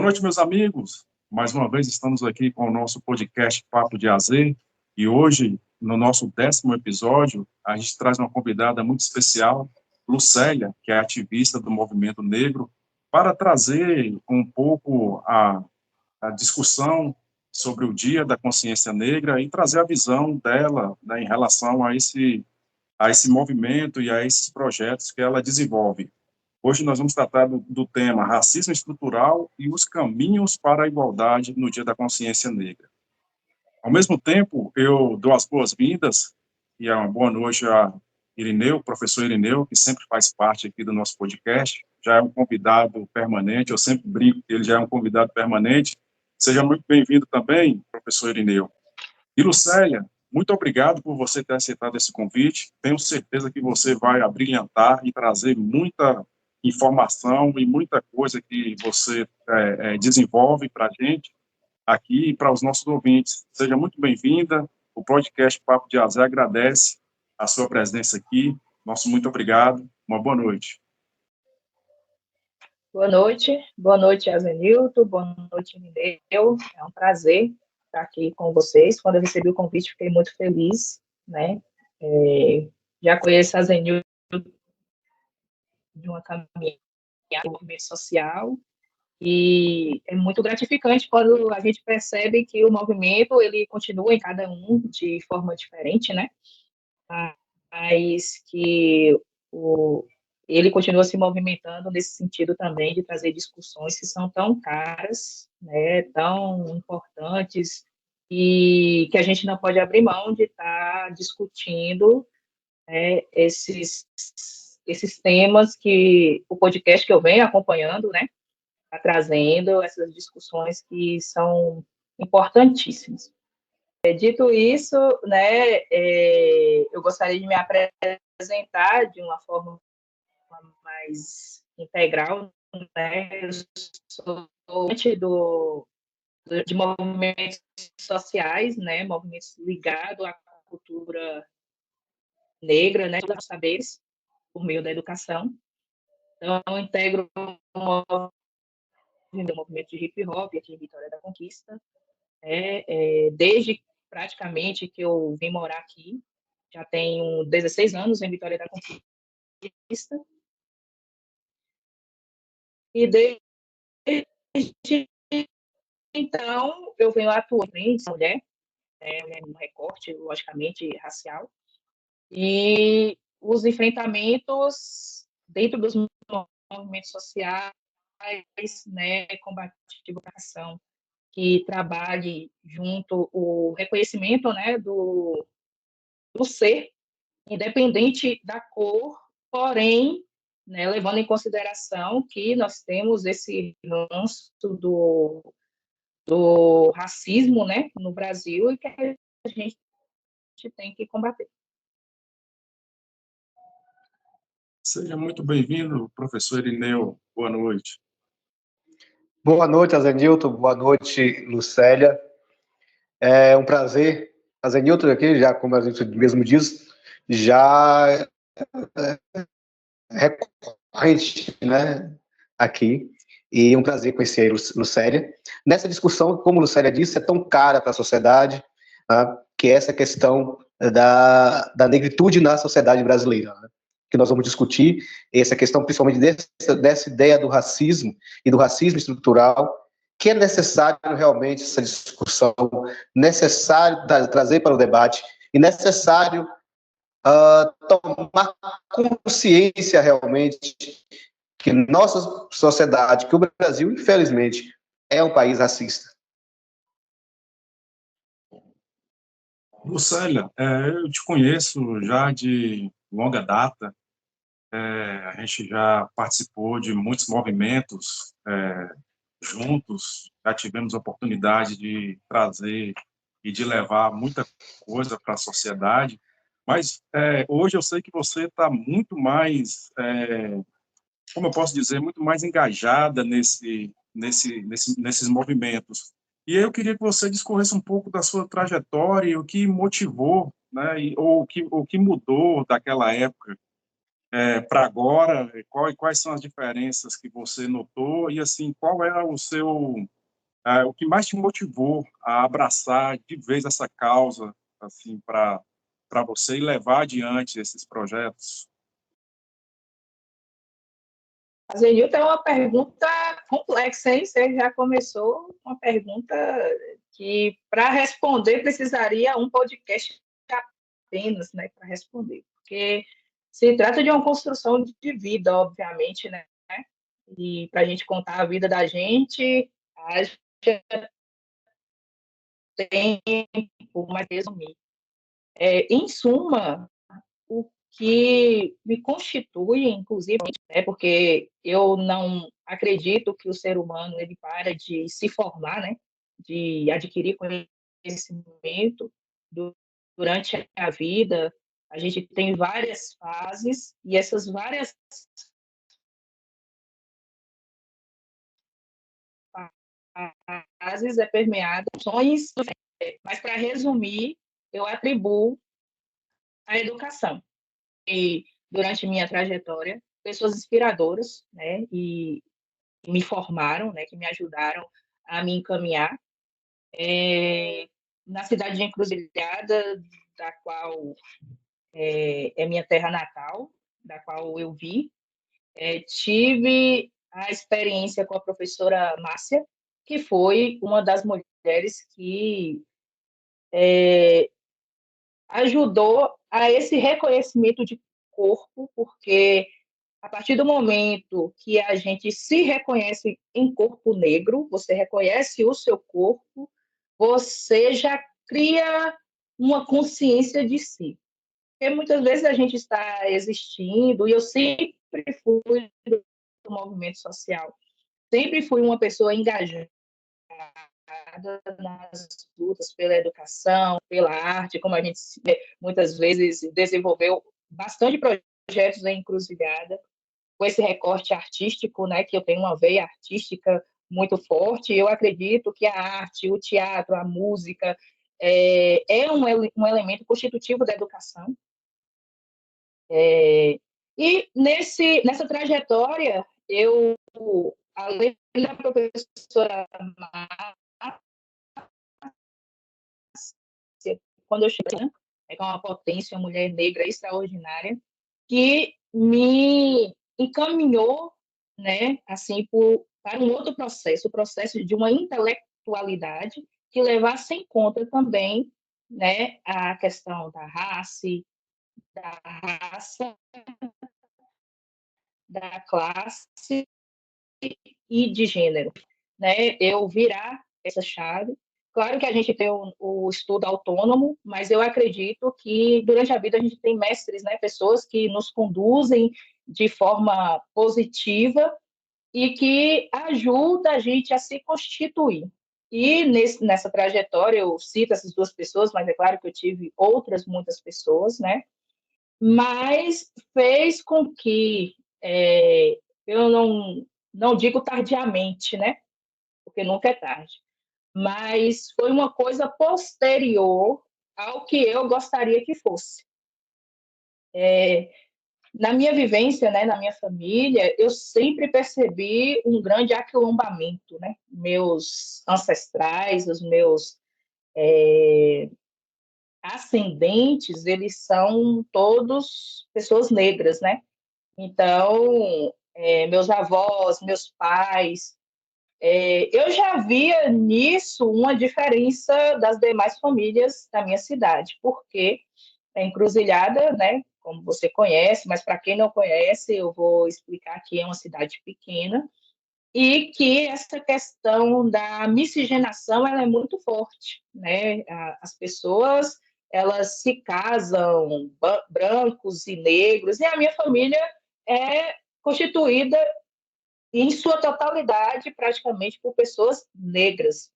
Noite, meus amigos. Mais uma vez estamos aqui com o nosso podcast Papo de AZ e hoje, no nosso 10º episódio, a gente traz uma convidada muito especial, Lucélia, que é ativista do movimento negro, para trazer um pouco a discussão sobre o Dia da Consciência Negra e trazer a visão dela, né, em relação a esse movimento e a esses projetos que ela desenvolve. Hoje nós vamos tratar do tema racismo estrutural e os caminhos para a igualdade no Dia da Consciência Negra. Ao mesmo tempo, eu dou as boas-vindas e uma boa noite a Irineu, professor Irineu, que sempre faz parte aqui do nosso podcast, já é um convidado permanente, eu sempre brinco que ele já é um convidado permanente. Seja muito bem-vindo também, professor Irineu. E Lucélia, muito obrigado por você ter aceitado esse convite. Tenho certeza que você vai abrilhantar e trazer muita informação e muita coisa que você desenvolve para a gente aqui e para os nossos ouvintes. Seja muito bem-vinda. O podcast Papo de AZ agradece a sua presença aqui. Nosso muito obrigado. Uma boa noite. Boa noite, Azenilton, boa noite, Mineu. É um prazer estar aqui com vocês. Quando eu recebi o convite, fiquei muito feliz, né? Já conheço a Azenilton de uma caminhada do movimento social e é muito gratificante quando a gente percebe que o movimento ele continua em cada um de forma diferente, né? Mas que ele continua se movimentando nesse sentido também de trazer discussões que são tão caras, né, tão importantes, e que a gente não pode abrir mão de estar discutindo, né, esses temas que o podcast que eu venho acompanhando, né, está trazendo essas discussões que são importantíssimas. Dito isso, né, eu gostaria de me apresentar de uma forma mais integral, né? Eu sou de movimentos sociais, né? Movimentos ligados à cultura negra, né? Dos saberes por meio da educação. Então, eu integro o movimento de hip hop aqui em Vitória da Conquista, desde praticamente que eu vim morar aqui. Já tenho 16 anos em Vitória da Conquista. E desde então, eu venho atuando em mulher, um recorte, logicamente, racial, e os enfrentamentos dentro dos movimentos sociais, né, combativo à ação, que trabalhe junto o reconhecimento, né, do ser, independente da cor, porém, né, levando em consideração que nós temos esse ranço do racismo, né, no Brasil, e que a gente tem que combater. Seja muito bem-vindo, professor Irineu. Boa noite. Boa noite, Azenilton. Boa noite, Lucélia. É um prazer. Azenilton aqui, já como a gente mesmo diz, já recorrente, né, aqui. E um prazer conhecer a Lucélia. Nessa discussão, como a Lucélia disse, é tão cara para a sociedade, né, que é essa questão da negritude na sociedade brasileira, né, que nós vamos discutir, essa questão principalmente dessa ideia do racismo e do racismo estrutural, que é necessário realmente essa discussão, necessário trazer para o debate e necessário tomar consciência realmente que nossa sociedade, que o Brasil, infelizmente, é um país racista. Lucélia, eu te conheço já de longa data, a gente já participou de muitos movimentos juntos, já tivemos a oportunidade de trazer e de levar muita coisa para a sociedade, mas hoje eu sei que você está muito mais, como eu posso dizer, muito mais engajada nesses movimentos. E eu queria que você discorresse um pouco da sua trajetória, o que motivou, né, ou o que mudou daquela época para agora, quais são as diferenças que você notou, e assim, qual é o que mais te motivou a abraçar de vez essa causa, assim, para você e levar adiante esses projetos? Zenilton, é uma pergunta complexa, hein? Você já começou uma pergunta que, para responder, precisaria um podcast apenas, né, para responder, porque se trata de uma construção de vida, obviamente, né? E para a gente contar a vida da gente, a gente tem tempo, mas resumir. Em suma, o que me constitui, inclusive, é porque eu não acredito que o ser humano ele para de se formar, né, de adquirir conhecimento durante a vida. A gente tem várias fases e essas várias fases é permeada por ações, mas para resumir, eu atribuo a educação. E durante minha trajetória, pessoas inspiradoras, né, e me formaram, né, que me ajudaram a me encaminhar. Na cidade de Encruzilhada, da qual é minha terra natal, da qual eu vi, tive a experiência com a professora Márcia, que foi uma das mulheres que ajudou a esse reconhecimento de corpo, porque a partir do momento que a gente se reconhece em corpo negro, você reconhece o seu corpo, você já cria uma consciência de si. Porque muitas vezes a gente está existindo, e eu sempre fui do movimento social, sempre fui uma pessoa engajada nas lutas pela educação, pela arte, como a gente muitas vezes desenvolveu bastante projetos em Encruzilhada, com esse recorte artístico, né, que eu tenho uma veia artística muito forte. Eu acredito que a arte, o teatro, a música um elemento constitutivo da educação. E nessa trajetória, eu, além da professora quando eu cheguei, com uma potência, uma mulher negra extraordinária, que me encaminhou, né, assim, para um outro processo, o processo de uma intelectualidade que levasse em conta também, né, a questão da raça, da classe e de gênero, né? Eu virar essa chave. Claro que a gente tem o estudo autônomo, mas eu acredito que durante a vida a gente tem mestres, né? Pessoas que nos conduzem de forma positiva e que ajuda a gente a se constituir. E nessa trajetória, eu cito essas duas pessoas, mas é claro que eu tive outras muitas pessoas, né? Mas fez com que eu não digo tardiamente, né? Porque nunca é tarde, mas foi uma coisa posterior ao que eu gostaria que fosse. Na minha vivência, né, na minha família, eu sempre percebi um grande aquilombamento, né? Meus ancestrais, os meus ascendentes, eles são todos pessoas negras, né? Então, meus avós, meus pais, eu já via nisso uma diferença das demais famílias da minha cidade, porque a Encruzilhada, né, como você conhece, mas para quem não conhece, eu vou explicar que é uma cidade pequena e que essa questão da miscigenação ela é muito forte, né? As pessoas elas se casam brancos e negros e a minha família é constituída em sua totalidade praticamente por pessoas negras.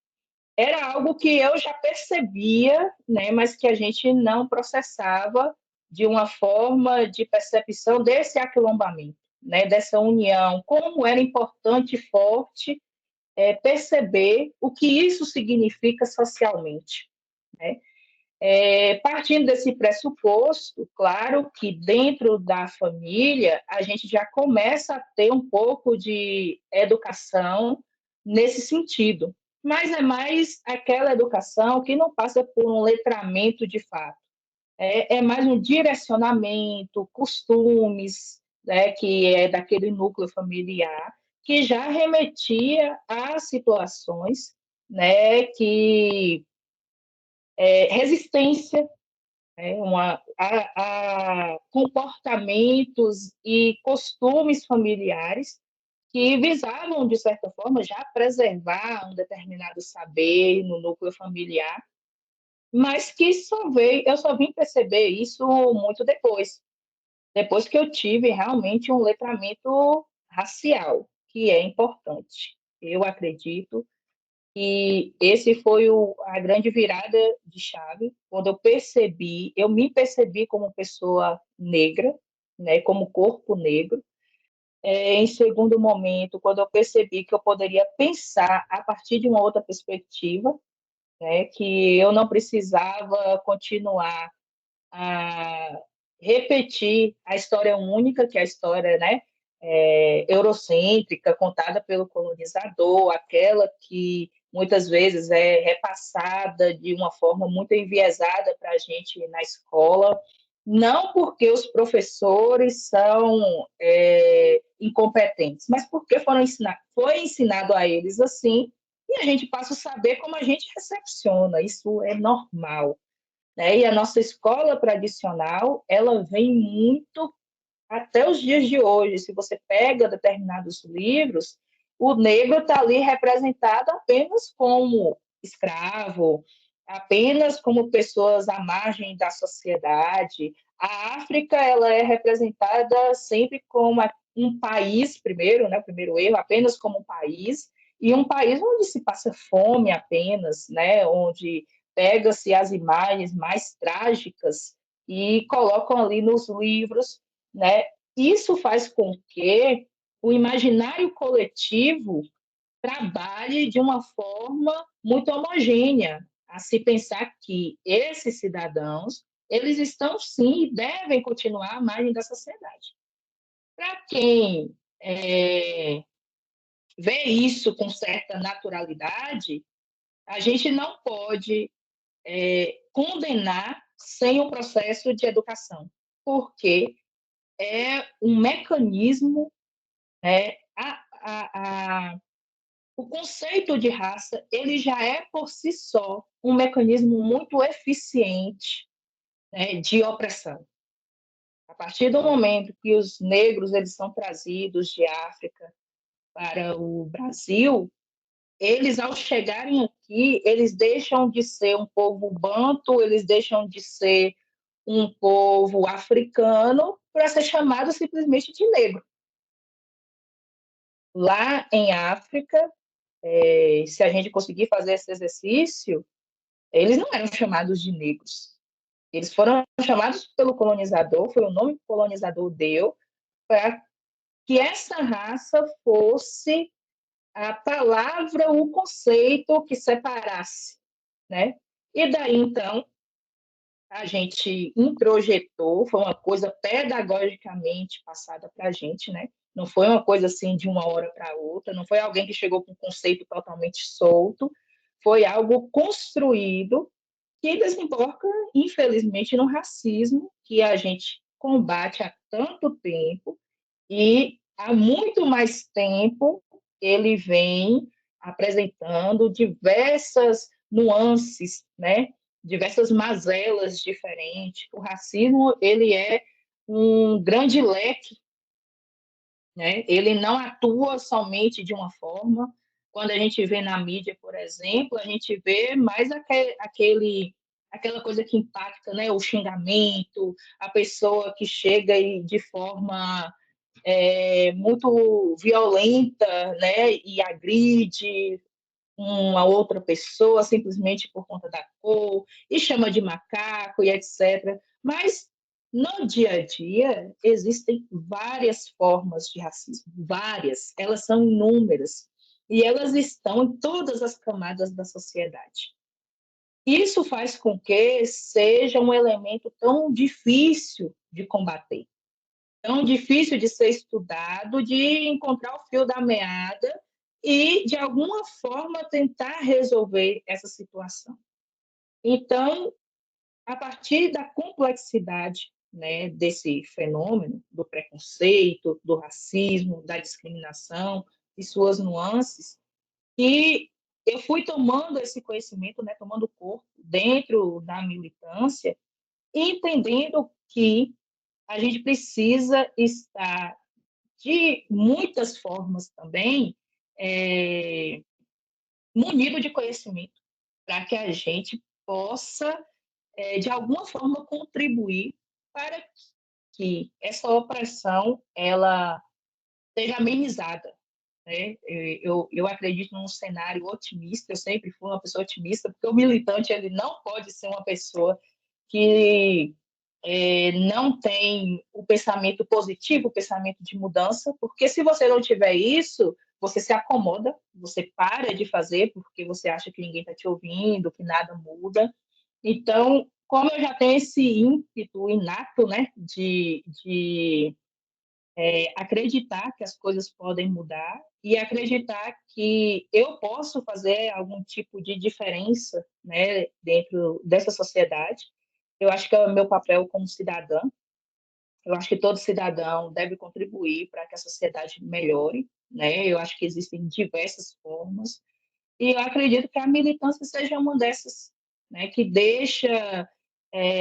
Era algo que eu já percebia, né, mas que a gente não processava de uma forma de percepção desse aquilombamento, né, dessa união, como era importante e forte perceber o que isso significa socialmente, né? Partindo desse pressuposto, claro que dentro da família a gente já começa a ter um pouco de educação nesse sentido, mas é mais aquela educação que não passa por um letramento de fato, é mais um direcionamento, costumes, né, que é daquele núcleo familiar, que já remetia a situações, né, que resistência, a comportamentos e costumes familiares que visavam, de certa forma, já preservar um determinado saber no núcleo familiar, mas que eu só vim perceber isso muito depois que eu tive realmente um letramento racial, que é importante. Eu acredito e esse foi a grande virada de chave, quando eu me percebi como pessoa negra, né, como corpo negro. Em segundo momento, quando eu percebi que eu poderia pensar a partir de uma outra perspectiva, né, que eu não precisava continuar a repetir a história única, que é a história, né, eurocêntrica, contada pelo colonizador, aquela que muitas vezes é repassada de uma forma muito enviesada para a gente na escola, não porque os professores são incompetentes, mas porque foi ensinado a eles assim, e a gente passa a saber como a gente recepciona, isso é normal, né? E a nossa escola tradicional, ela vem muito até os dias de hoje. Se você pega determinados livros, o negro está ali representado apenas como escravo, apenas como pessoas à margem da sociedade. A África, ela é representada sempre como um país, primeiro, né, o primeiro erro, apenas como um país, e um país onde se passa fome apenas, né, onde pega-se as imagens mais trágicas e colocam ali nos livros, né? Isso faz com que o imaginário coletivo trabalhe de uma forma muito homogênea, a se pensar que esses cidadãos, eles estão sim e devem continuar à margem da sociedade. Para quem vê isso com certa naturalidade, a gente não pode condenar sem um processo de educação, porque é um mecanismo, né, o conceito de raça ele já é por si só um mecanismo muito eficiente, né, de opressão. A partir do momento que os negros eles são trazidos de África para o Brasil, eles ao chegarem aqui, eles deixam de ser um povo banto, eles deixam de ser um povo africano para ser chamado simplesmente de negro. Lá em África, se a gente conseguir fazer esse exercício, eles não eram chamados de negros. Eles foram chamados pelo colonizador, foi o nome que o colonizador deu, para que essa raça fosse a palavra, o conceito que separasse, né? E daí, então, a gente introjetou, foi uma coisa pedagogicamente passada para a gente, né? Não foi uma coisa assim de uma hora para outra, não foi alguém que chegou com um conceito totalmente solto, foi algo construído que desemboca, infelizmente, no racismo que a gente combate há tanto tempo e há muito mais tempo ele vem apresentando diversas nuances, né? Diversas mazelas diferentes. O racismo ele é um grande leque, né? Ele não atua somente de uma forma. Quando a gente vê na mídia, por exemplo, a gente vê mais aquela coisa que impacta, né? O xingamento, a pessoa que chega e de forma muito violenta, né? E agride uma outra pessoa simplesmente por conta da cor, e chama de macaco e etc. Mas no dia a dia existem várias formas de racismo, várias, elas são inúmeras, e elas estão em todas as camadas da sociedade. Isso faz com que seja um elemento tão difícil de combater, tão difícil de ser estudado, de encontrar o fio da meada e, de alguma forma, tentar resolver essa situação. Então, a partir da complexidade, né, desse fenômeno, do preconceito, do racismo, da discriminação e suas nuances, e eu fui tomando esse conhecimento, né, tomando corpo dentro da militância, entendendo que a gente precisa estar de muitas formas também munido de conhecimento para que a gente possa de alguma forma contribuir para que essa opressão ela seja amenizada, né? Eu acredito num cenário otimista, eu sempre fui uma pessoa otimista, porque o militante ele não pode ser uma pessoa que não tem o pensamento positivo, o pensamento de mudança, porque se você não tiver isso, você se acomoda, você para de fazer porque você acha que ninguém está te ouvindo, que nada muda. Então, como eu já tenho esse ímpeto inato, né, de acreditar que as coisas podem mudar e acreditar que eu posso fazer algum tipo de diferença, né, dentro dessa sociedade. Eu acho que é o meu papel como cidadã. Eu acho que todo cidadão deve contribuir para que a sociedade melhore, né? Eu acho que existem diversas formas e eu acredito que a militância seja uma dessas, né, que deixa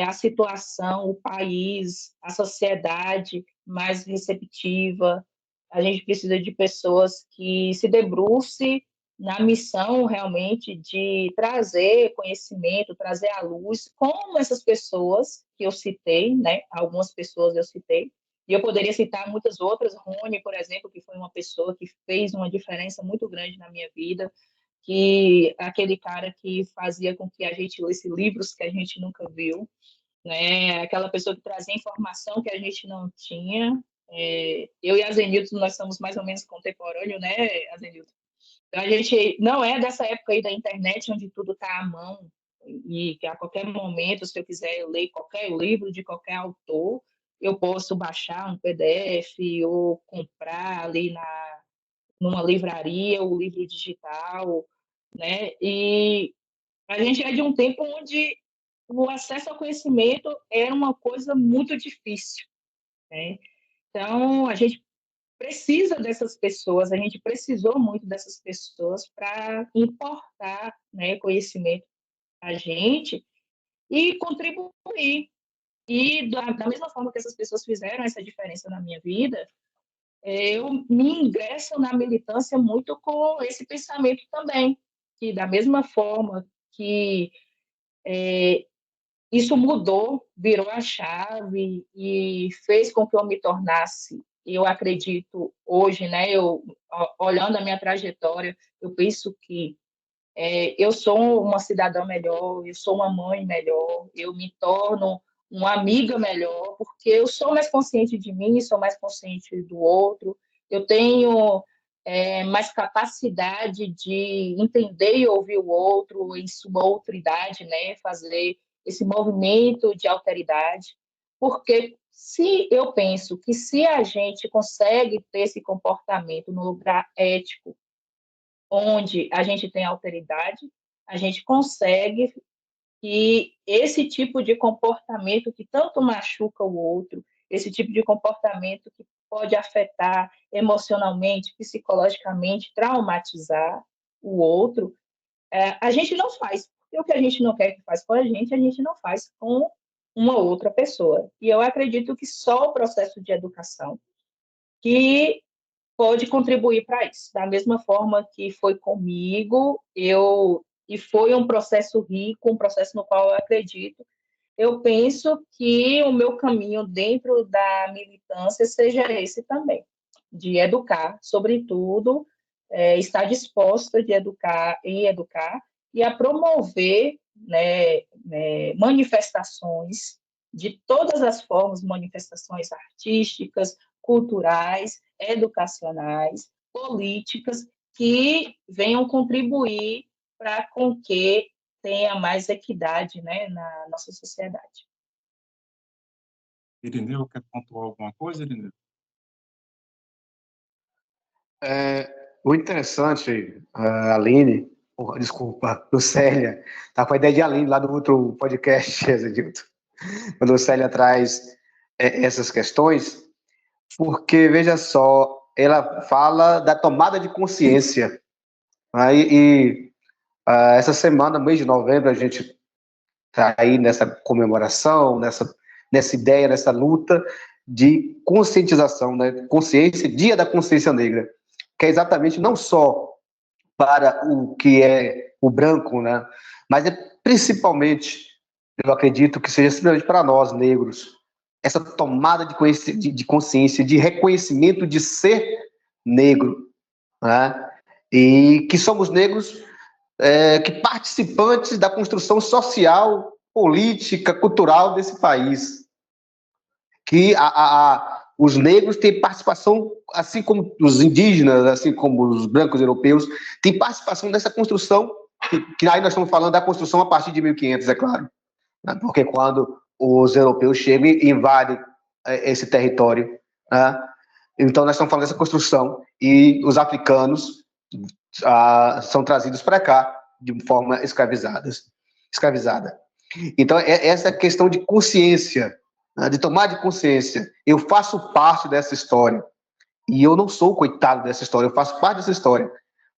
a situação, o país, a sociedade mais receptiva. A gente precisa de pessoas que se debrucem na missão realmente de trazer conhecimento, trazer à luz, como essas pessoas que eu citei, né? Algumas pessoas eu citei, e eu poderia citar muitas outras, Rony, por exemplo, que foi uma pessoa que fez uma diferença muito grande na minha vida, que aquele cara que fazia com que a gente lesse livros que a gente nunca viu, né? Aquela pessoa que trazia informação que a gente não tinha. Eu e a Zenilton, nós somos mais ou menos contemporâneos, né, a Zenilton? Então, a gente não é dessa época aí da internet, onde tudo está à mão, e que a qualquer momento, se eu quiser ler qualquer livro de qualquer autor, eu posso baixar um PDF ou comprar ali numa livraria o livro digital, né? E a gente é de um tempo onde o acesso ao conhecimento era uma coisa muito difícil, né? Então, a gente precisa dessas pessoas, a gente precisou muito dessas pessoas para importar, né, conhecimento a gente e contribuir. E da mesma forma que essas pessoas fizeram essa diferença na minha vida, eu me ingresso na militância muito com esse pensamento também, que da mesma forma que isso mudou, virou a chave e fez com que eu me tornasse, eu acredito hoje, né, olhando a minha trajetória, eu penso que eu sou uma cidadã melhor, eu sou uma mãe melhor, eu me torno uma amiga melhor, porque eu sou mais consciente de mim, sou mais consciente do outro, eu tenho mais capacidade de entender e ouvir o outro em sua outridade, né? Fazer esse movimento de alteridade, porque se eu penso que se a gente consegue ter esse comportamento no lugar ético, onde a gente tem alteridade, a gente consegue que esse tipo de comportamento que tanto machuca o outro, esse tipo de comportamento que pode afetar emocionalmente, psicologicamente, traumatizar o outro, a gente não faz. Porque o que a gente não quer que faz com a gente não faz com uma outra pessoa. E eu acredito que só o processo de educação que pode contribuir para isso. Da mesma forma que foi comigo, e foi um processo rico, um processo no qual eu acredito. Eu penso que o meu caminho dentro da militância seja esse também, de educar, sobretudo, estar disposta de educar e a promover, manifestações de todas as formas, manifestações artísticas, culturais, educacionais, políticas, que venham contribuir para com que tenha mais equidade, né, na nossa sociedade. Irineu, quer pontuar alguma coisa, Irineu? O interessante, Aline, desculpa, Lucélia, tá com a ideia de Aline lá do outro podcast, Edilton, quando a Lucélia traz essas questões, porque, veja só, ela fala da tomada de consciência. Essa semana, mês de novembro, a gente está aí nessa comemoração, nessa ideia, nessa luta de conscientização, né? Consciência, Dia da Consciência Negra, que é exatamente não só para o que é o branco, né? Mas é principalmente, eu acredito que seja simplesmente para nós, negros, essa tomada de consciência, de reconhecimento de ser negro, né? E que somos negros, que participantes da construção social, política, cultural desse país, que os negros têm participação, assim como os indígenas, assim como os brancos europeus, têm participação nessa construção, que aí nós estamos falando da construção a partir de 1500, é claro, né? Porque quando os europeus chegam e invadem esse território, né? Então nós estamos falando dessa construção, e os africanos são trazidos para cá de forma escravizada. Então, essa questão de consciência, né, de tomar de consciência. Eu faço parte dessa história. E eu não sou o coitado dessa história, eu faço parte dessa história.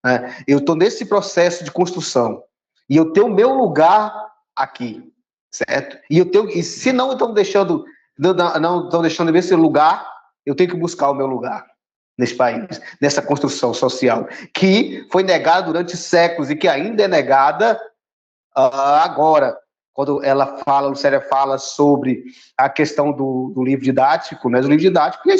Né? Eu estou nesse processo de construção. E eu tenho o meu lugar aqui, certo? E se não estão deixando, não estão deixando ver esse lugar, eu tenho que buscar o meu lugar nesse país, nessa construção social, que foi negada durante séculos e que ainda é negada agora, quando ela fala, Lucélia fala sobre a questão do livro didático, né, do livro didático e a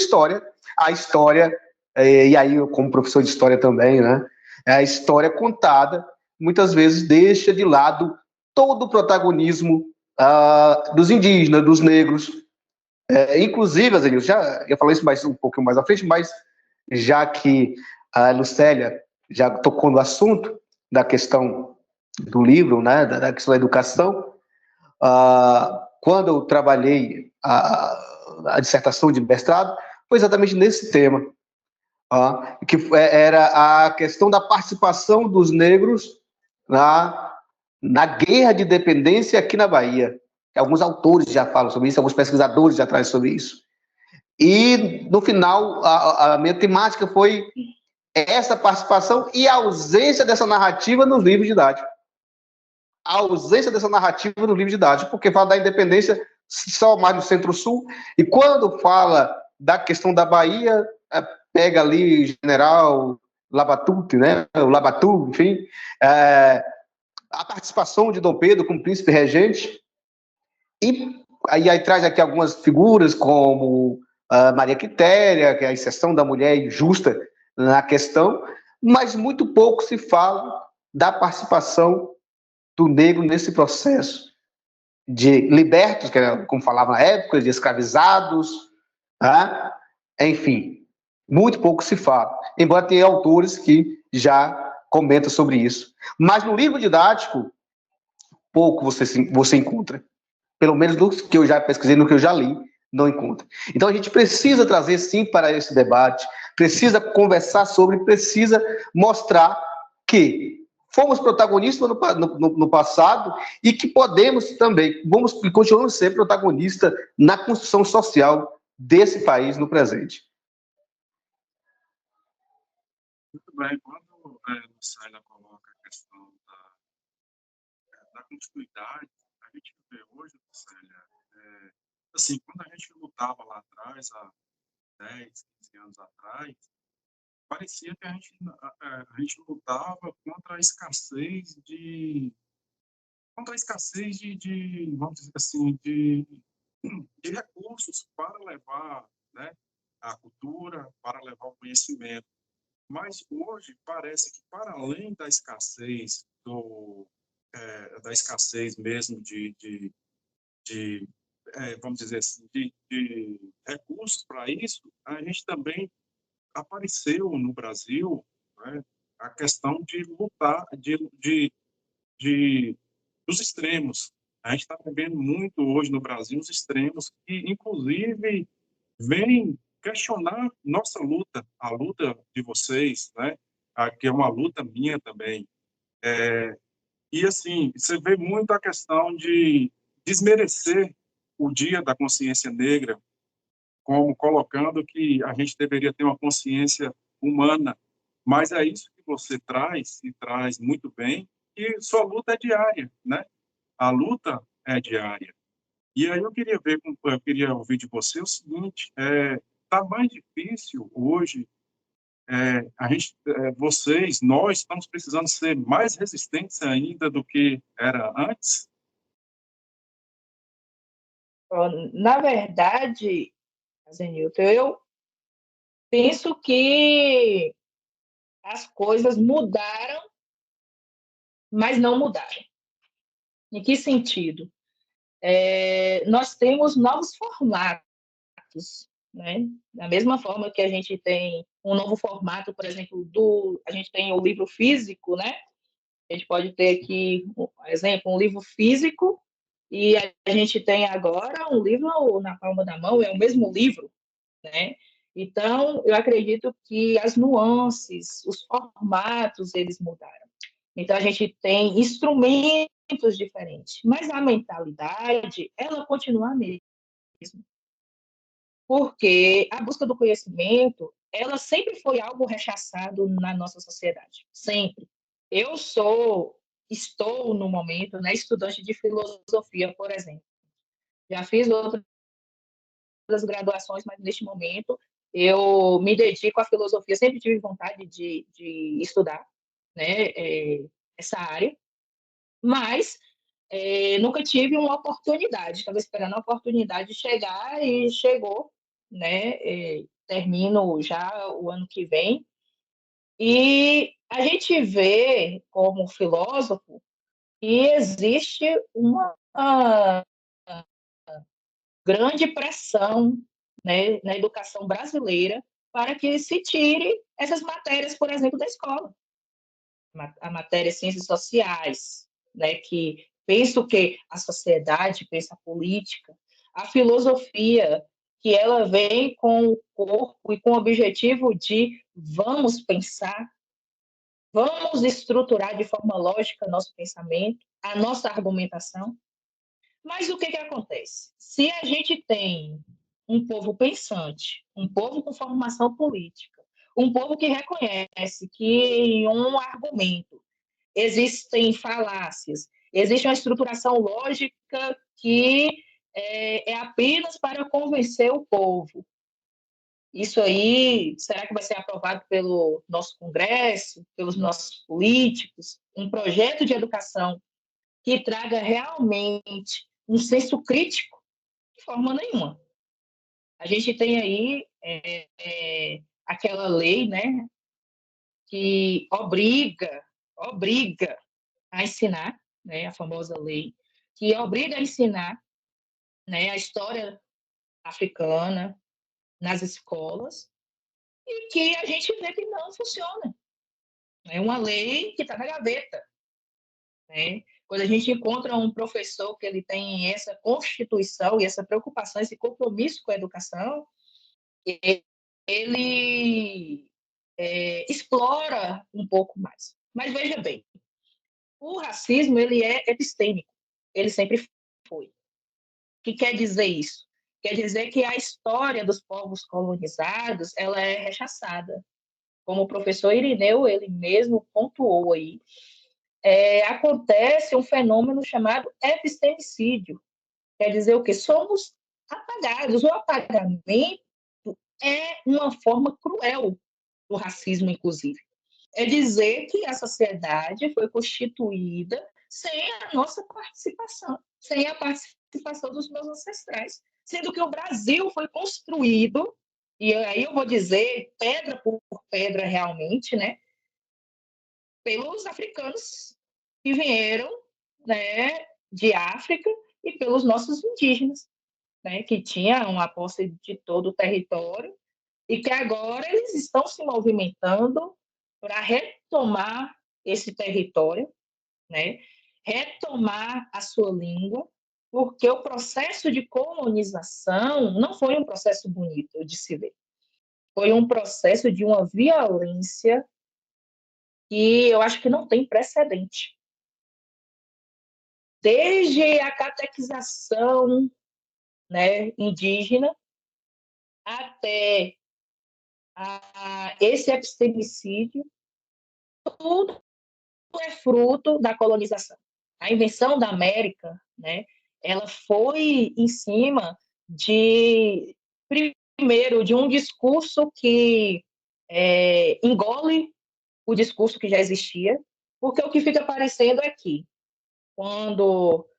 história, e aí eu como professor de história também, né, a história contada, muitas vezes deixa de lado todo o protagonismo dos indígenas, dos negros, inclusive, Azenil, já eu falei isso um pouquinho mais à frente, mas já que a Lucélia já tocou no assunto da questão do livro, né, da questão da educação, quando eu trabalhei a dissertação de mestrado, foi exatamente nesse tema, que era a questão da participação dos negros na guerra de independência aqui na Bahia. Alguns autores já falam sobre isso, alguns pesquisadores já trazem sobre isso. E, no final, a minha temática foi essa participação e a ausência dessa narrativa nos livros didáticos. A ausência dessa narrativa nos livros didáticos, porque fala da independência só mais no Centro-Sul, e quando fala da questão da Bahia, pega ali o general Labatute, né? O Labatu, enfim, a participação de Dom Pedro como príncipe regente, e aí traz aqui algumas figuras como Maria Quitéria, que é a inserção da mulher justa na questão, mas muito pouco se fala da participação do negro nesse processo de libertos, que era, como falava na época, de escravizados, né? Enfim, muito pouco se fala, embora tenha autores que já comentam sobre isso. Mas no livro didático, pouco você encontra. Pelo menos do que eu já pesquisei, no que eu já li, não encontra. Então a gente precisa trazer, sim, para esse debate, precisa conversar sobre, precisa mostrar que fomos protagonistas no passado e que podemos também, vamos e continuamos a ser protagonistas na construção social desse país no presente. Muito bem, quando a Lucélia coloca a questão da continuidade, a gente vê hoje, Lucélia, assim, quando a gente lutava lá atrás, há 10, 15 anos atrás, parecia que a gente lutava contra a escassez vamos dizer assim, de recursos para levar, né, a cultura, para levar o conhecimento. Mas hoje parece que, para além da escassez da escassez mesmo vamos dizer assim, de recursos para isso, a gente também apareceu no Brasil, né, a questão de lutar, de dos extremos. A gente está vivendo muito hoje no Brasil os extremos que, inclusive, vêm questionar nossa luta, a luta de vocês, né? Que é uma luta minha também. E, assim, você vê muito a questão de desmerecer o Dia da Consciência Negra, como colocando que a gente deveria ter uma consciência humana. Mas é isso que você traz, e traz muito bem, e sua luta é diária, né? A luta é diária. E aí eu queria ouvir de você o seguinte: tá mais difícil hoje. Vocês, nós estamos precisando ser mais resistentes ainda do que era antes. Na verdade, Zenilton, eu penso que as coisas mudaram, mas não mudaram. Em que sentido? Nós temos novos formatos, né? Da mesma forma que a gente tem um novo formato, por exemplo, a gente tem o livro físico, né? A gente pode ter aqui, por exemplo, um livro físico e a gente tem agora um livro na palma da mão, é o mesmo livro, né? Então, eu acredito que as nuances, os formatos, eles mudaram. Então, a gente tem instrumentos diferentes, mas a mentalidade, ela continua a mesma. Porque a busca do conhecimento, ela sempre foi algo rechaçado na nossa sociedade, sempre. Eu estou no momento, né, estudante de filosofia, por exemplo. Já fiz outras graduações, mas neste momento eu me dedico à filosofia. Sempre tive vontade de estudar, né, essa área, mas nunca tive uma oportunidade. Estava esperando a oportunidade chegar e chegou, né? Termino já o ano que vem. E a gente vê, como filósofo, que existe uma grande pressão, né, na educação brasileira para que se tire essas matérias, por exemplo, da escola. A matéria Ciências Sociais, né, que pensa o que a sociedade, pensa a política, a filosofia, que ela vem com o corpo e com o objetivo de vamos pensar, vamos estruturar de forma lógica nosso pensamento, a nossa argumentação. Mas o que acontece? Se a gente tem um povo pensante, um povo com formação política, um povo que reconhece que em um argumento existem falácias, existe uma estruturação lógica que é apenas para convencer o povo. Isso aí, será que vai ser aprovado pelo nosso Congresso, pelos nossos políticos? Um projeto de educação que traga realmente um senso crítico? De forma nenhuma. A gente tem aí aquela lei, né, que obriga a ensinar, né, a famosa lei, que obriga a ensinar, né, a história africana nas escolas, e que a gente vê que não funciona. É uma lei que está na gaveta. Né? Quando a gente encontra um professor que ele tem essa constituição e essa preocupação, esse compromisso com a educação, ele explora um pouco mais. Mas veja bem, o racismo ele é epistêmico, ele sempre foi. O que quer dizer isso? Quer dizer que a história dos povos colonizados ela é rechaçada. Como o professor Irineu, ele mesmo pontuou aí, acontece um fenômeno chamado epistemicídio. Quer dizer o quê? Somos apagados. O apagamento é uma forma cruel do racismo, inclusive. É dizer que a sociedade foi constituída sem a nossa participação, sem a participação dos meus ancestrais, sendo que o Brasil foi construído, e aí eu vou dizer pedra por pedra realmente, né, pelos africanos que vieram, né, de África e pelos nossos indígenas, né, que tinham a posse de todo o território e que agora eles estão se movimentando para retomar esse território, né? retomar a sua língua, porque o processo de colonização não foi um processo bonito de se ver. Foi um processo de uma violência que eu acho que não tem precedente. Desde a catequização, né, indígena até esse epistemicídio, tudo é fruto da colonização. A invenção da América, né, ela foi em cima de, primeiro, de um discurso que engole o discurso que já existia, porque o que fica parecendo é que, quando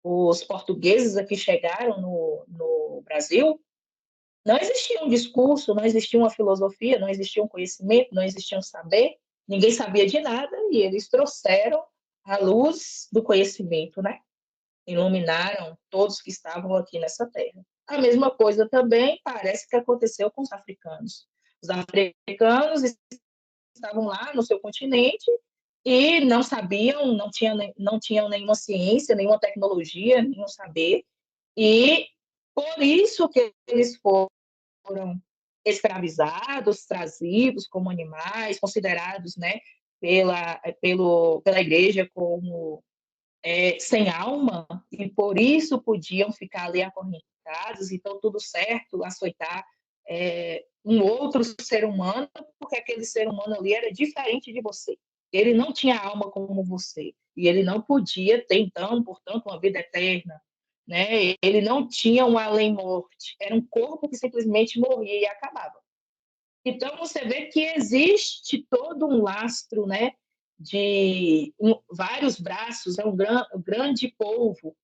os portugueses aqui chegaram no Brasil, não existia um discurso, não existia uma filosofia, não existia um conhecimento, não existia um saber, ninguém sabia de nada, e eles trouxeram a luz do conhecimento, né? Iluminaram todos que estavam aqui nessa terra. A mesma coisa também parece que aconteceu com os africanos. Os africanos estavam lá no seu continente e não sabiam, não tinham nenhuma ciência, nenhuma tecnologia, nenhum saber, e por isso que eles foram escravizados, trazidos como animais, considerados, né, pela igreja como sem alma, e por isso podiam ficar ali acorrentados, então tudo certo, açoitar um outro ser humano, porque aquele ser humano ali era diferente de você. Ele não tinha alma como você, e ele não podia ter, então, portanto, uma vida eterna. Né? Ele não tinha um além-morte, era um corpo que simplesmente morria e acabava. Então, você vê que existe todo um lastro, né, de vários braços, é um grande povo,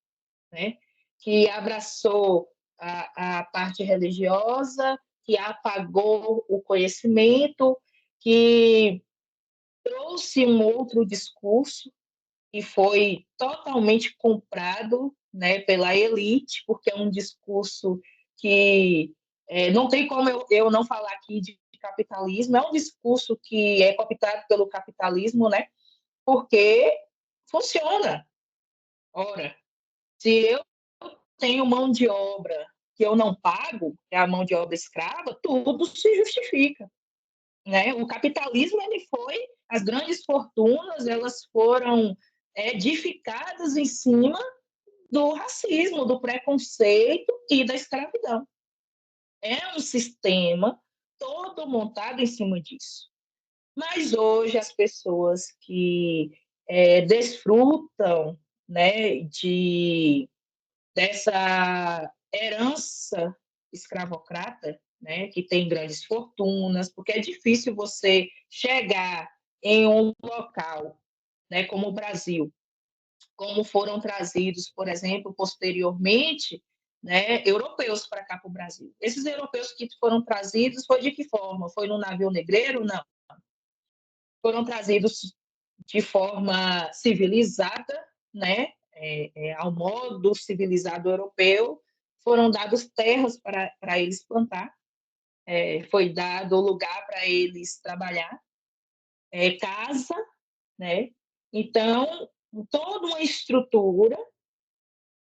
né, que abraçou a parte religiosa, que apagou o conhecimento, que trouxe um outro discurso e foi totalmente comprado, né, pela elite, porque é um discurso que não tem como eu não falar aqui de capitalismo, é um discurso que é cooptado pelo capitalismo, né, porque funciona. Ora, se eu tenho mão de obra que eu não pago, que é a mão de obra escrava, tudo se justifica. Né? O capitalismo, ele foi, as grandes fortunas, elas foram edificadas em cima do racismo, do preconceito e da escravidão. É um sistema todo montado em cima disso. Mas hoje as pessoas que desfrutam, né, dessa herança escravocrata, né, que tem grandes fortunas, porque é difícil você chegar em um local, né, como o Brasil, como foram trazidos, por exemplo, posteriormente, né, europeus para cá para o Brasil. Esses europeus que foram trazidos foi de que forma? Foi no navio negreiro? Não. Foram trazidos de forma civilizada, né, ao modo civilizado europeu, foram dadas terras para eles plantar, foi dado lugar para eles trabalhar, casa, né? Então, toda uma estrutura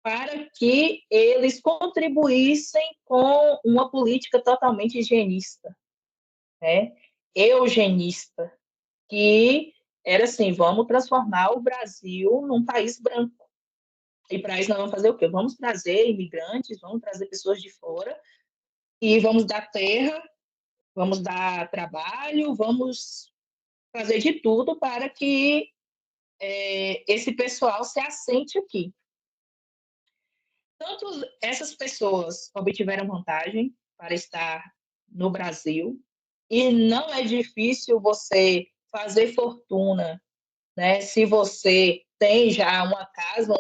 para que eles contribuíssem com uma política totalmente higienista, né? Eugenista, que era assim, vamos transformar o Brasil num país branco. E para isso nós vamos fazer o quê? Vamos trazer imigrantes, vamos trazer pessoas de fora e vamos dar terra, vamos dar trabalho, vamos fazer de tudo para que esse pessoal se assente aqui. Tanto essas pessoas obtiveram vantagem para estar no Brasil, e não é difícil você fazer fortuna, né? Se você tem já uma casa,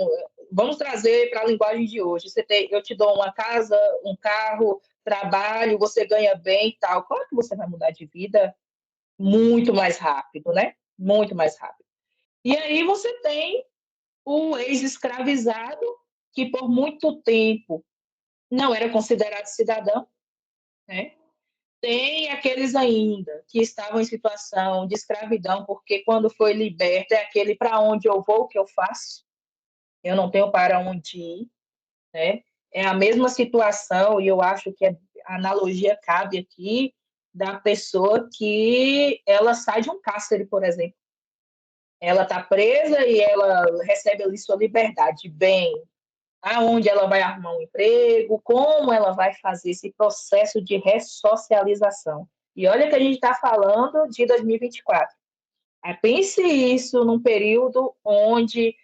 vamos trazer para a linguagem de hoje. Eu te dou uma casa, um carro, trabalho, você ganha bem e tal. Claro que você vai mudar de vida muito mais rápido, né? Muito mais rápido. E aí você tem o ex-escravizado, que por muito tempo não era considerado cidadão, né? Tem aqueles ainda que estavam em situação de escravidão, porque quando foi liberto é aquele para onde eu vou, o que eu faço, eu não tenho para onde ir, né? É a mesma situação, e eu acho que a analogia cabe aqui, da pessoa que ela sai de um cárcere, por exemplo. Ela está presa e ela recebe ali sua liberdade. Bem, aonde ela vai arrumar um emprego, como ela vai fazer esse processo de ressocialização. E olha que a gente está falando de 2024. Pense isso num período onde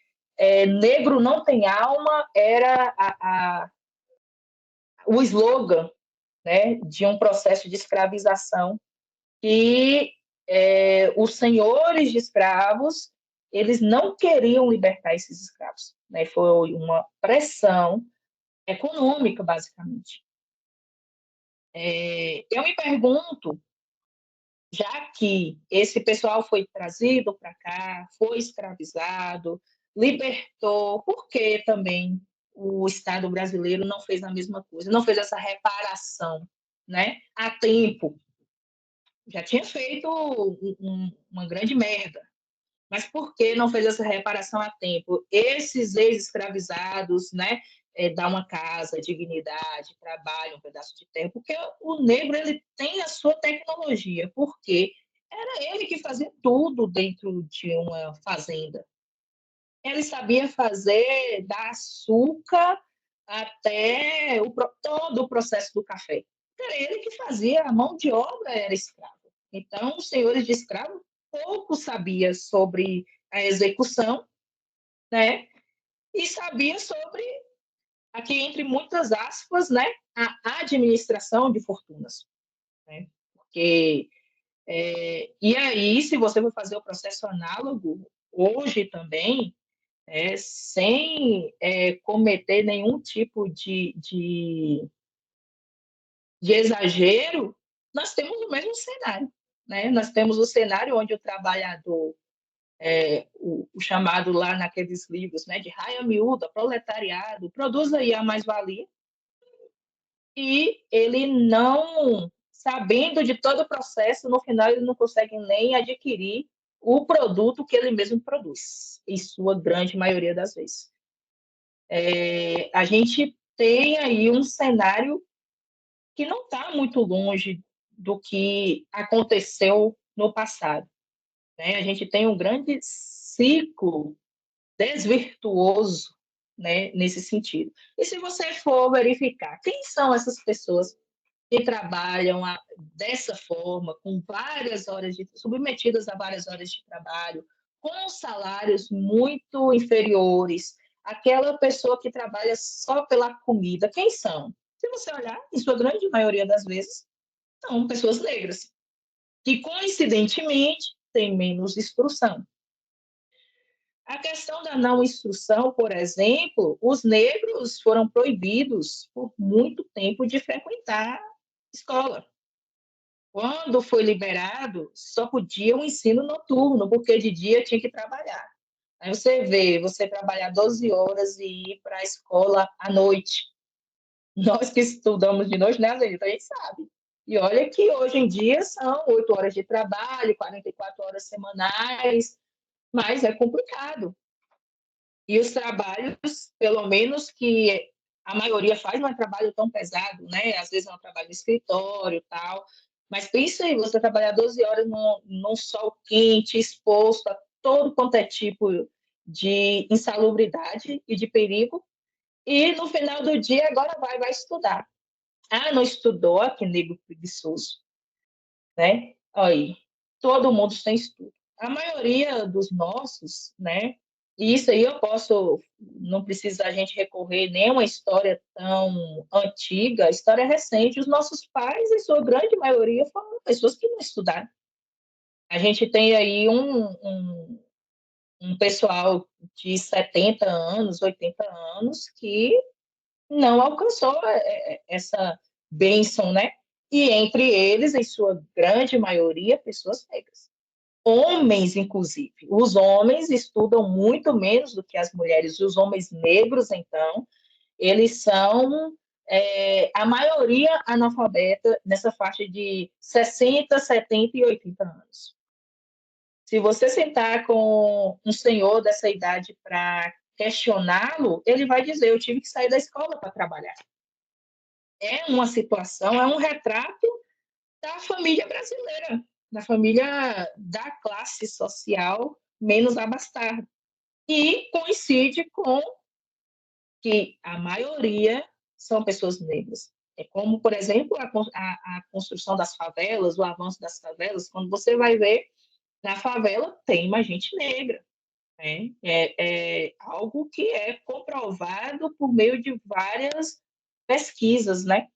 negro não tem alma, era o slogan, né, de um processo de escravização que os senhores de escravos eles não queriam libertar esses escravos, né? Foi uma pressão econômica, basicamente. Eu me pergunto, já que esse pessoal foi trazido para cá, foi escravizado, libertou, por que também o Estado brasileiro não fez a mesma coisa, não fez essa reparação, né, a tempo? Já tinha feito uma grande merda. Mas por que não fez essa reparação a tempo? Esses ex-escravizados, né, dá uma casa, dignidade, trabalho, um pedaço de terra, porque o negro ele tem a sua tecnologia, porque era ele que fazia tudo dentro de uma fazenda. Ele sabia fazer da açúcar até todo o processo do café. Era ele que fazia, a mão de obra era escrava. Então, os senhores de escravo pouco sabia sobre a execução, né? E sabia sobre, aqui entre muitas aspas, né, a administração de fortunas, né? Porque e aí, se você for fazer o processo análogo hoje também, sem cometer nenhum tipo de exagero, nós temos o mesmo cenário, né? Nós temos o cenário onde o trabalhador o chamado lá naqueles livros, né, de raia miúda, proletariado, produz aí a mais-valia, e ele não, sabendo de todo o processo, no final ele não consegue nem adquirir o produto que ele mesmo produz, em sua grande maioria das vezes. A gente tem aí um cenário que não está muito longe do que aconteceu no passado, né? A gente tem um grande ciclo desvirtuoso, né, nesse sentido. E se você for verificar quem são essas pessoas que trabalham dessa forma, com várias horas submetidas a várias horas de trabalho, com salários muito inferiores, aquela pessoa que trabalha só pela comida, quem são? Se você olhar, em sua grande maioria das vezes, são pessoas negras, que coincidentemente têm menos instrução. A questão da não instrução, por exemplo, os negros foram proibidos por muito tempo de frequentar escola. Quando foi liberado, só podia o ensino noturno, porque de dia tinha que trabalhar. Aí você vê, você trabalhar 12 horas e ir para a escola à noite. Nós que estudamos de noite, né, Azelita, a gente sabe. E olha que hoje em dia são 8 horas de trabalho, 44 horas semanais, mas é complicado. E os trabalhos, pelo menos que a maioria faz, não é trabalho tão pesado, né? Às vezes é um trabalho no escritório e tal. Mas pensa aí, você trabalhar 12 horas num sol quente, exposto a todo quanto é tipo de insalubridade e de perigo, e no final do dia agora vai estudar. Ah, não estudou, que nego preguiçoso, né? Aí, todo mundo tem estudo. A maioria dos nossos, né? E isso aí eu posso, não precisa a gente recorrer nem a uma história tão antiga, história recente. Os nossos pais, em sua grande maioria, foram pessoas que não estudaram. A gente tem aí um pessoal de 70 anos, 80 anos, que não alcançou essa bênção, né? E entre eles, em sua grande maioria, pessoas negras. Homens, inclusive. Os homens estudam muito menos do que as mulheres. Os homens negros, então, eles são a maioria analfabeta nessa faixa de 60, 70 e 80 anos. Se você sentar com um senhor dessa idade para questioná-lo, ele vai dizer: eu tive que sair da escola para trabalhar. É uma situação, é um retrato da família brasileira, da família da classe social menos abastada. E coincide com que a maioria são pessoas negras. É como, por exemplo, a construção das favelas, o avanço das favelas, quando você vai ver, na favela tem mais gente negra. Né? É algo que é comprovado por meio de várias pesquisas, né?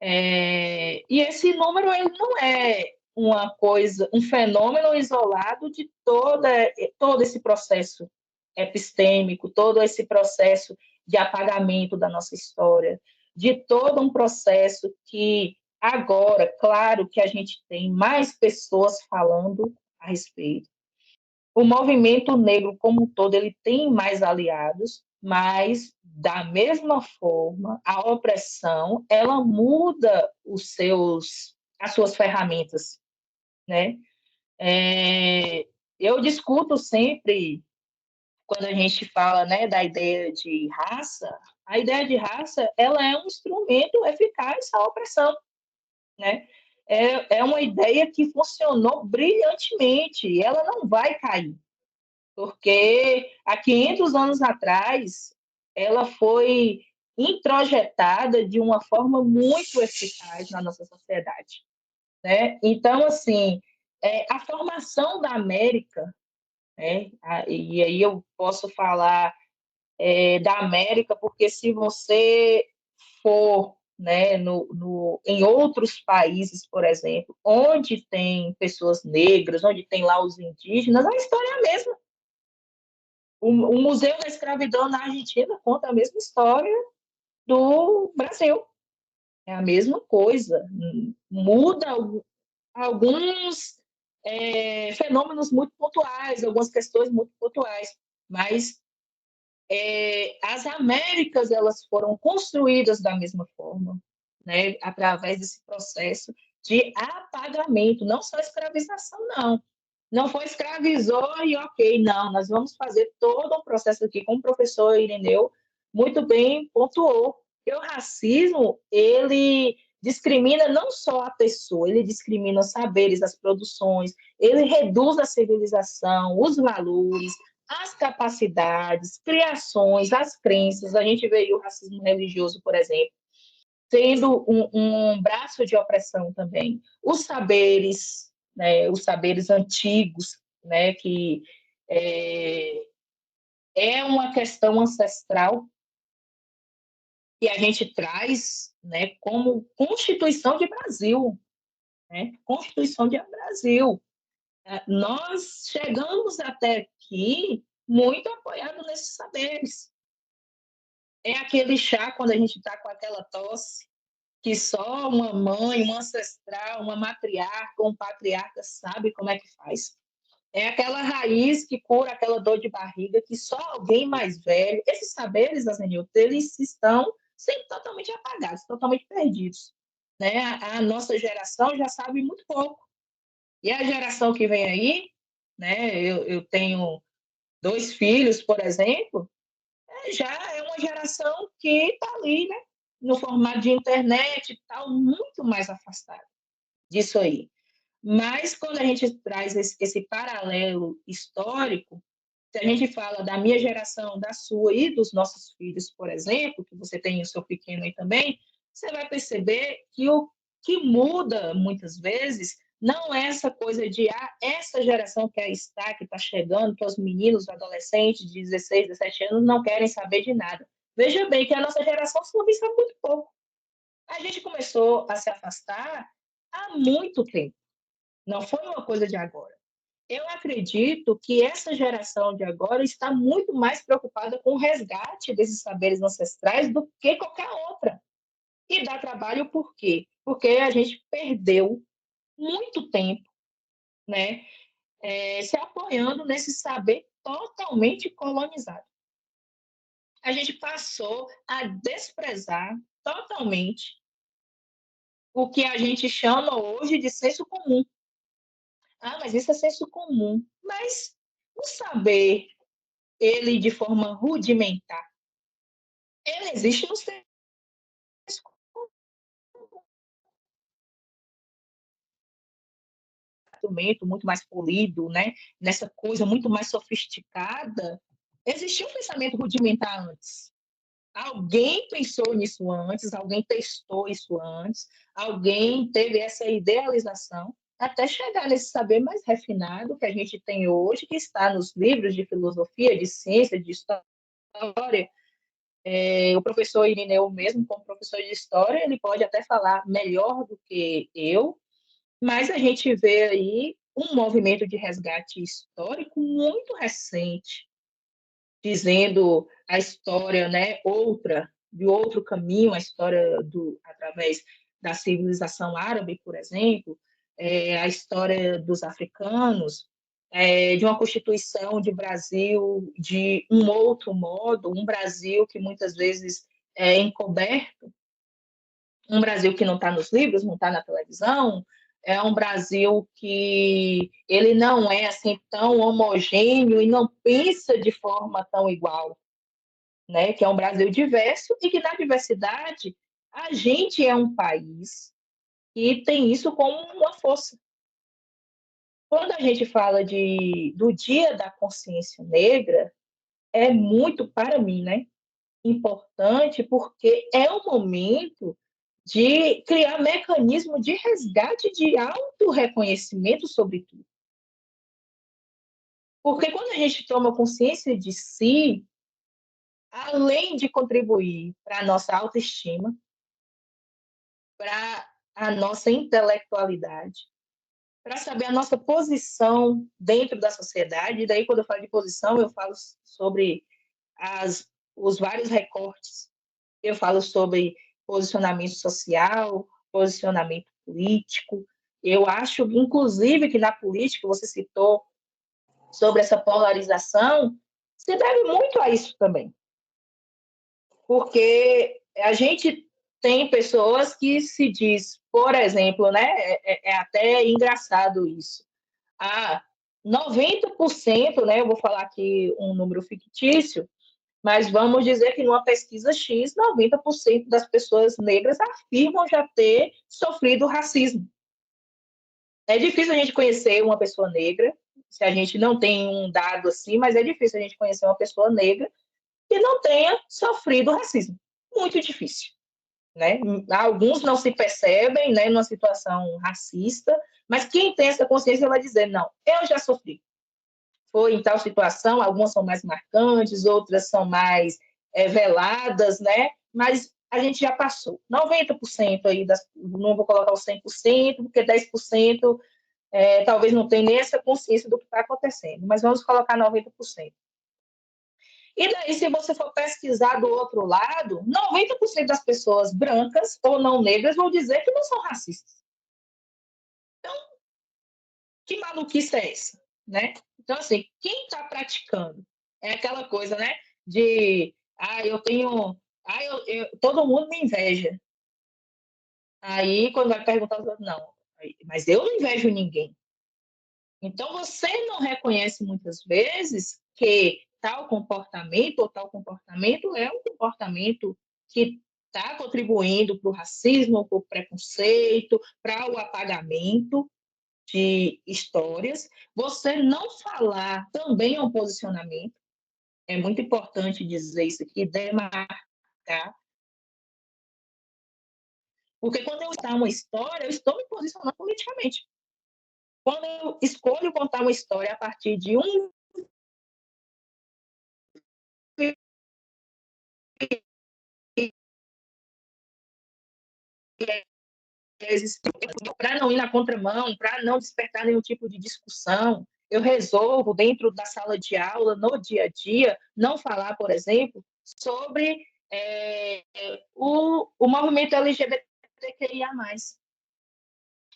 E esse número ele não é uma coisa, um fenômeno isolado de todo esse processo epistêmico, todo esse processo de apagamento da nossa história, de todo um processo que agora, claro que a gente tem mais pessoas falando a respeito. O movimento negro como um todo, ele tem mais aliados, mas da mesma forma, a opressão, ela muda as suas ferramentas, né? Eu discuto sempre quando a gente fala, né, da ideia de raça, a ideia de raça, ela é um instrumento eficaz à opressão, né? É uma ideia que funcionou brilhantemente, e ela não vai cair, porque há 500 anos atrás ela foi introjetada de uma forma muito eficaz na nossa sociedade, né? Então, assim, a formação da América, né? E aí eu posso falar da América, porque se você for, né, em outros países, por exemplo, onde tem pessoas negras, onde tem lá os indígenas, a história é a mesma. O Museu da Escravidão na Argentina conta a mesma história do Brasil. É a mesma coisa. Muda alguns fenômenos muito pontuais, algumas questões muito pontuais, mas as Américas elas foram construídas da mesma forma, né, através desse processo de apagamento, não só escravização, não. Não foi escravizou e ok, não, nós vamos fazer todo um processo aqui, como o professor Ireneu muito bem pontuou, que o racismo, ele discrimina não só a pessoa, ele discrimina os saberes, as produções, ele reduz a civilização, os valores, as capacidades, criações, as crenças. A gente vê o racismo religioso, por exemplo, sendo um braço de opressão também. Os saberes, né, os saberes antigos, né, que é uma questão ancestral que a gente traz, né, como Constituição de Brasil, né, Constituição de Brasil. Nós chegamos até aqui muito apoiados nesses saberes. É aquele chá quando a gente está com aquela tosse, que só uma mãe, uma ancestral, uma matriarca, um patriarca sabe como é que faz. É aquela raiz que cura aquela dor de barriga que só alguém mais velho. Esses saberes, Azenilton, eles estão sempre totalmente apagados, totalmente perdidos. Né? A nossa geração já sabe muito pouco. E a geração que vem aí, né? Eu tenho 2 filhos, por exemplo, já é uma geração que está ali, né? No formato de internet e tal, muito mais afastada disso aí. Mas quando a gente traz esse paralelo histórico, se a gente fala da minha geração, da sua e dos nossos filhos, por exemplo, que você tem o seu pequeno aí também, você vai perceber que o que muda muitas vezes não é essa coisa de essa geração que está chegando, que os meninos, os adolescentes de 16, 17 anos não querem saber de nada. Veja bem que a nossa geração também sabe muito pouco. A gente começou a se afastar há muito tempo. Não foi uma coisa de agora. Eu acredito que essa geração de agora está muito mais preocupada com o resgate desses saberes ancestrais do que qualquer outra. E dá trabalho por quê? Porque a gente perdeu muito tempo, né, se apoiando nesse saber totalmente colonizado. A gente passou a desprezar totalmente o que a gente chama hoje de senso comum. Mas isso é senso comum. Mas o saber ele de forma rudimentar. Ele existe no senso muito mais polido, né? Nessa coisa muito mais sofisticada. Existia um pensamento rudimentar antes. Alguém pensou nisso antes, alguém testou isso antes, alguém teve essa idealização até chegar nesse saber mais refinado que a gente tem hoje, que está nos livros de filosofia, de ciência, de história. O professor Irineu mesmo, como professor de história, ele pode até falar melhor do que eu, mas a gente vê aí um movimento de resgate histórico muito recente, dizendo a história, né, de outro caminho, a história através da civilização árabe, por exemplo, a história dos africanos, de uma constituição de Brasil de um outro modo, um Brasil que muitas vezes é encoberto, um Brasil que não está nos livros, não está na televisão, é um Brasil que ele não é assim tão homogêneo e não pensa de forma tão igual, né? Que é um Brasil diverso e que na diversidade a gente é um país que tem isso como uma força. Quando a gente fala do Dia da Consciência Negra, é muito, para mim, né, importante, porque é o momento de criar mecanismo de resgate de autorreconhecimento, sobretudo. Porque quando a gente toma consciência de si, além de contribuir para a nossa autoestima, para a nossa intelectualidade, para saber a nossa posição dentro da sociedade, e daí quando eu falo de posição, eu falo sobre os vários recortes, eu falo sobre posicionamento social, posicionamento político. Eu acho, inclusive, que na política, você citou sobre essa polarização, se deve muito a isso também. Porque a gente tem pessoas que se diz, por exemplo, né, é até engraçado isso. 90%, né, eu vou falar aqui um número fictício, mas vamos dizer que numa pesquisa X, 90% das pessoas negras afirmam já ter sofrido racismo. É difícil a gente conhecer uma pessoa negra, se a gente não tem um dado assim, mas é difícil a gente conhecer uma pessoa negra que não tenha sofrido racismo. Muito difícil. Né? Alguns não se percebem, né, numa situação racista, mas quem tem essa consciência vai dizer, não, eu já sofri. Foi em tal situação, algumas são mais marcantes, outras são mais veladas, né? Mas a gente já passou. 90% aí, não vou colocar os 100%, porque 10% talvez não tenha nem essa consciência do que está acontecendo, mas vamos colocar 90%. E daí, se você for pesquisar do outro lado, 90% das pessoas brancas ou não negras vão dizer que não são racistas. Então, que maluquice é essa? Né? Então, assim, quem está praticando? É aquela coisa, né? De, eu tenho... todo mundo me inveja. Aí, quando vai perguntar, não, mas eu não invejo ninguém. Então, você não reconhece muitas vezes que tal comportamento ou tal comportamento é um comportamento que está contribuindo para o racismo, para o preconceito, para o apagamento de histórias. Você não falar também é um posicionamento. É muito importante dizer isso aqui, demarcar. Porque quando eu contar uma história, eu estou me posicionando politicamente. Quando eu escolho contar uma história a partir de um para não ir na contramão, para não despertar nenhum tipo de discussão, eu resolvo, dentro da sala de aula, no dia a dia, não falar, por exemplo, sobre o movimento LGBTQIA+.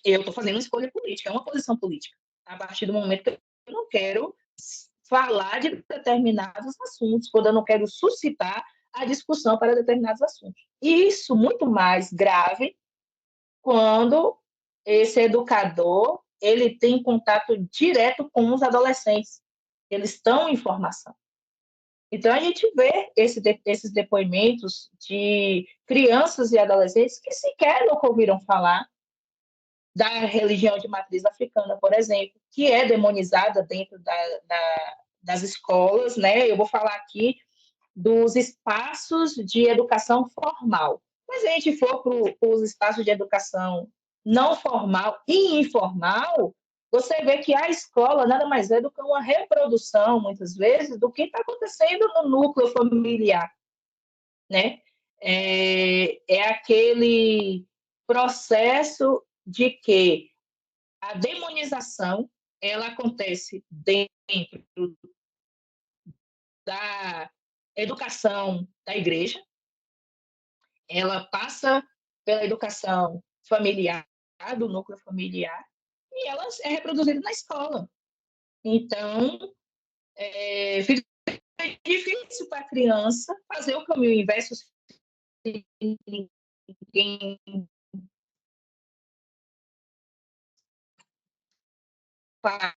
Eu estou fazendo uma escolha política, é uma posição política. A partir do momento que eu não quero falar de determinados assuntos, quando eu não quero suscitar a discussão para determinados assuntos. E isso muito mais grave quando esse educador ele tem contato direto com os adolescentes. Eles estão em formação. Então, a gente vê esses depoimentos de crianças e adolescentes que sequer nunca ouviram falar da religião de matriz africana, por exemplo, que é demonizada dentro das escolas, né? Eu vou falar aqui dos espaços de educação formal. Mas se a gente for para os espaços de educação não formal e informal, você vê que a escola nada mais é do que uma reprodução, muitas vezes, do que está acontecendo no núcleo familiar, né? É aquele processo de que a demonização ela acontece dentro da educação da igreja, ela passa pela educação familiar, do núcleo familiar, e ela é reproduzida na escola. Então, fica difícil para a criança fazer o caminho inverso se ninguém fala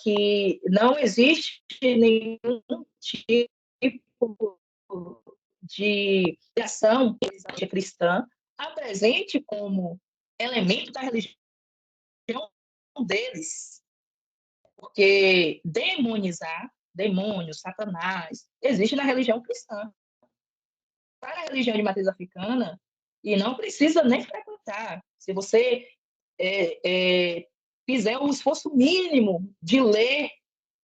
que não existe nenhum tipo de ação cristã apresente como elemento da religião deles, porque demonizar, demônio, Satanás, existe na religião cristã. Para a religião de matriz africana, e não precisa nem frequentar. Se você fizer um esforço mínimo de ler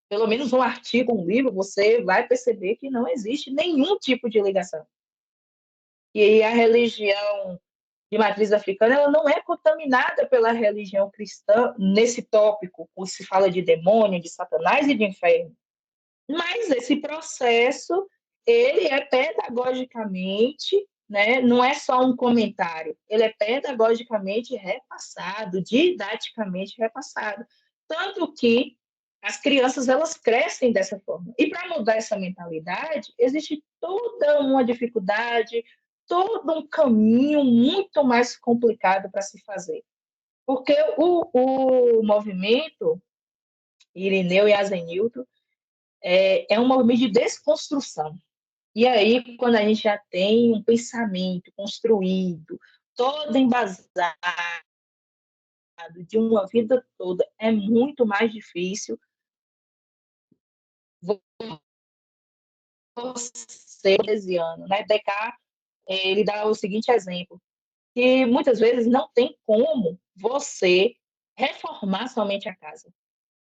pelo menos um artigo, um livro, você vai perceber que não existe nenhum tipo de ligação. E a religião de matriz africana, ela não é contaminada pela religião cristã nesse tópico, quando se fala de demônio, de Satanás e de inferno. Mas esse processo, ele é pedagogicamente, né, não é só um comentário, ele é pedagogicamente repassado, didaticamente repassado. Tanto que as crianças, elas crescem dessa forma. E para mudar essa mentalidade, existe toda uma dificuldade, todo um caminho muito mais complicado para se fazer. Porque o movimento Irineu e Azenilton é um movimento de desconstrução. E aí, quando a gente já tem um pensamento construído, todo embasado, de uma vida toda, é muito mais difícil você, né? Descartes, ele dá o seguinte exemplo, que muitas vezes não tem como você reformar somente a casa.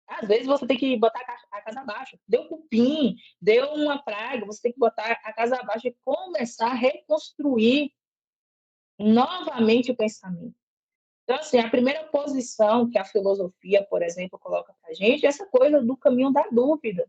Às vezes você tem que botar a casa abaixo. Deu cupim, deu uma praga, você tem que botar a casa abaixo e começar a reconstruir novamente o pensamento. Então, assim, a primeira posição que a filosofia, por exemplo, coloca para a gente é essa coisa do caminho da dúvida.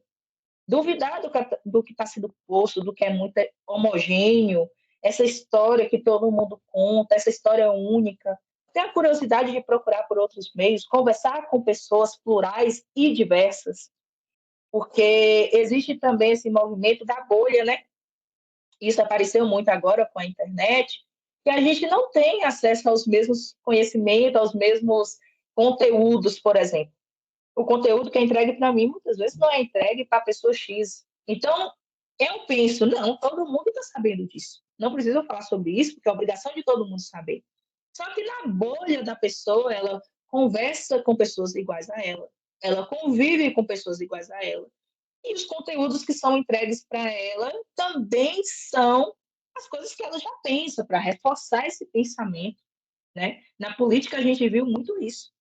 Duvidar do que está sendo posto, do que é muito homogêneo, essa história que todo mundo conta, essa história única. Ter a curiosidade de procurar por outros meios, conversar com pessoas plurais e diversas, porque existe também esse movimento da bolha, né? Isso apareceu muito agora com a internet, que a gente não tem acesso aos mesmos conhecimentos, aos mesmos conteúdos, por exemplo. O conteúdo que é entregue para mim, muitas vezes, não é entregue para a pessoa X. Então, eu penso, não, todo mundo está sabendo disso. Não precisa falar sobre isso, porque é obrigação de todo mundo saber. Só que na bolha da pessoa, ela conversa com pessoas iguais a ela convive com pessoas iguais a ela. E os conteúdos que são entregues para ela também são as coisas que ela já pensa, para reforçar esse pensamento. Né? Na política, a gente viu muito isso.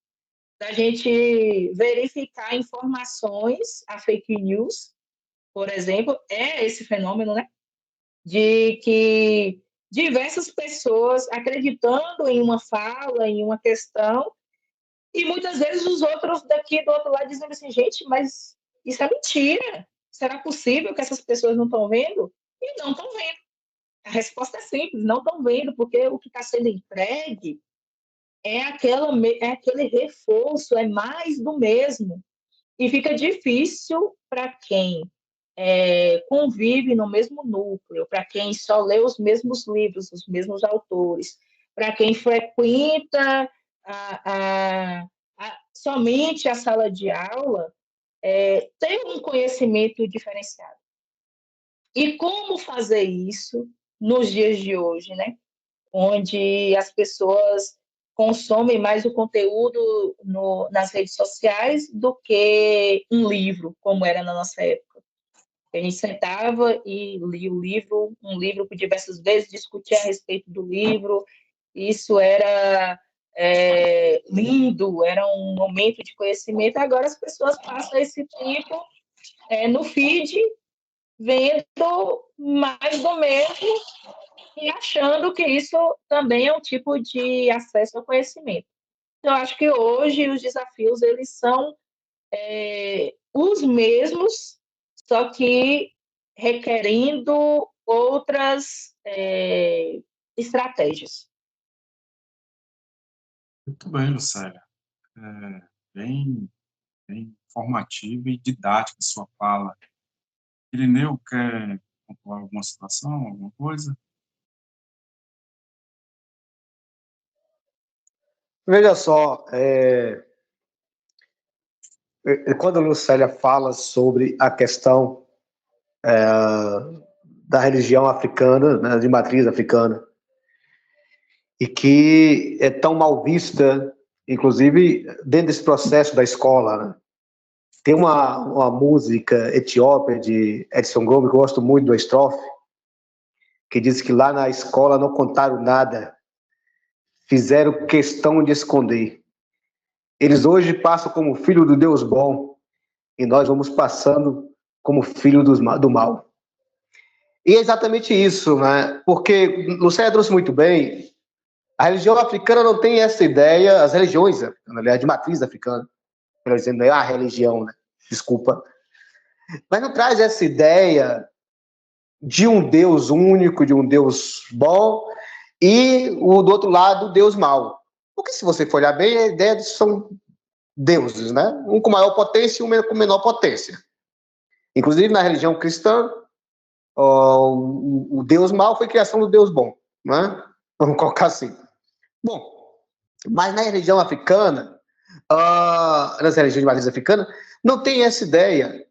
Da gente verificar informações, a fake news, por exemplo, é esse fenômeno, né? De que diversas pessoas acreditando em uma fala, em uma questão, e muitas vezes os outros daqui do outro lado dizendo assim, gente, mas isso é mentira. Será possível que essas pessoas não estão vendo? E não estão vendo. A resposta é simples, não estão vendo, porque o que está sendo entregue é aquele reforço, é mais do mesmo. E fica difícil para quem convive no mesmo núcleo, para quem só lê os mesmos livros, os mesmos autores, para quem frequenta somente a sala de aula, ter um conhecimento diferenciado. E como fazer isso nos dias de hoje, né? Onde as pessoas consomem mais o conteúdo nas redes sociais do que um livro, como era na nossa época. A gente sentava e lia o livro, um livro por diversas vezes, discutia a respeito do livro. Isso era lindo, era um momento de conhecimento. Agora as pessoas passam esse tempo no feed, vendo mais do mesmo e achando que isso também é um tipo de acesso ao conhecimento. Então, eu acho que hoje os desafios eles são os mesmos, só que requerendo outras estratégias. Muito bem, Lucélia. Bem, bem informativa e didática a sua fala. Irineu, quer pontuar alguma situação, alguma coisa? Veja só, quando a Lucélia fala sobre a questão da religião africana, né, de matriz africana, e que é tão mal vista, inclusive dentro desse processo da escola, né? Tem uma música etíope de Edson Gomes, que eu gosto muito do estrofe, que diz que lá na escola não contaram nada, fizeram questão de esconder. Eles hoje passam como filho do Deus bom, e nós vamos passando como filho do mal. E é exatamente isso, né? Porque Lucélia trouxe muito bem, a religião africana não tem essa ideia, as religiões, aliás, de matriz africana, por exemplo, não é a religião, né? Desculpa. Mas não traz essa ideia de um Deus único, de um Deus bom, e do outro lado, o Deus mau. Porque se você for olhar bem, a ideia são deuses, né? Um com maior potência e um com menor potência. Inclusive, na religião cristã, o Deus mau foi criação do Deus bom, né? Vamos colocar assim. Bom, mas na religião africana, nas religiões de matriz africana, não tem essa ideia.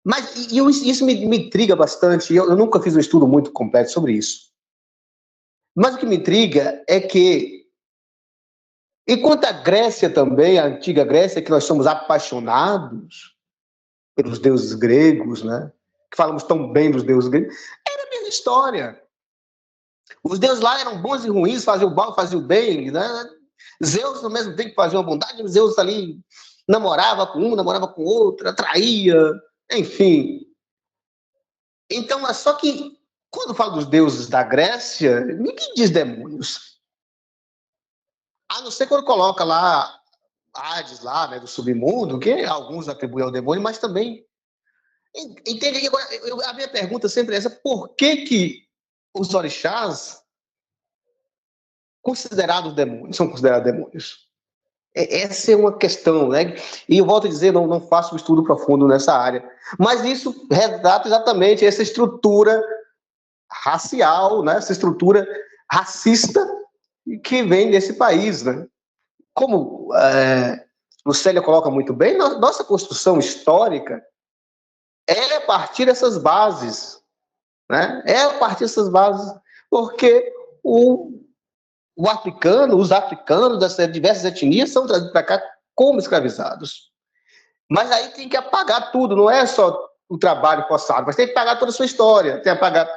Mas isso me intriga bastante. Eu nunca fiz um estudo muito completo sobre isso. Mas o que me intriga é que, enquanto a Grécia também, a antiga Grécia, que nós somos apaixonados pelos deuses gregos, né? Que falamos tão bem dos deuses gregos, era a mesma história. Os deuses lá eram bons e ruins, faziam o mal, faziam o bem, né? Zeus, no mesmo tempo, fazia uma bondade, Zeus ali namorava com um, namorava com outro, atraía, enfim. Então, só que, quando falo dos deuses da Grécia, ninguém diz demônios. A não ser quando coloca lá Hades, lá, né, do submundo, que alguns atribuem ao demônio, mas também... Entende? Agora, a minha pergunta sempre é essa: por que os orixás são considerados demônios? Essa é uma questão, né? E eu volto a dizer, não faço um estudo profundo nessa área, mas isso retrata exatamente essa estrutura racial, né? Essa estrutura racista que vem desse país, né? Como Lucélia coloca muito bem, nossa construção histórica é a partir dessas bases, né? É a partir dessas bases, porque os africanos dessas diversas etnias são trazidos para cá como escravizados. Mas aí tem que apagar tudo, não é só o trabalho forçado, mas tem que apagar toda a sua história, tem que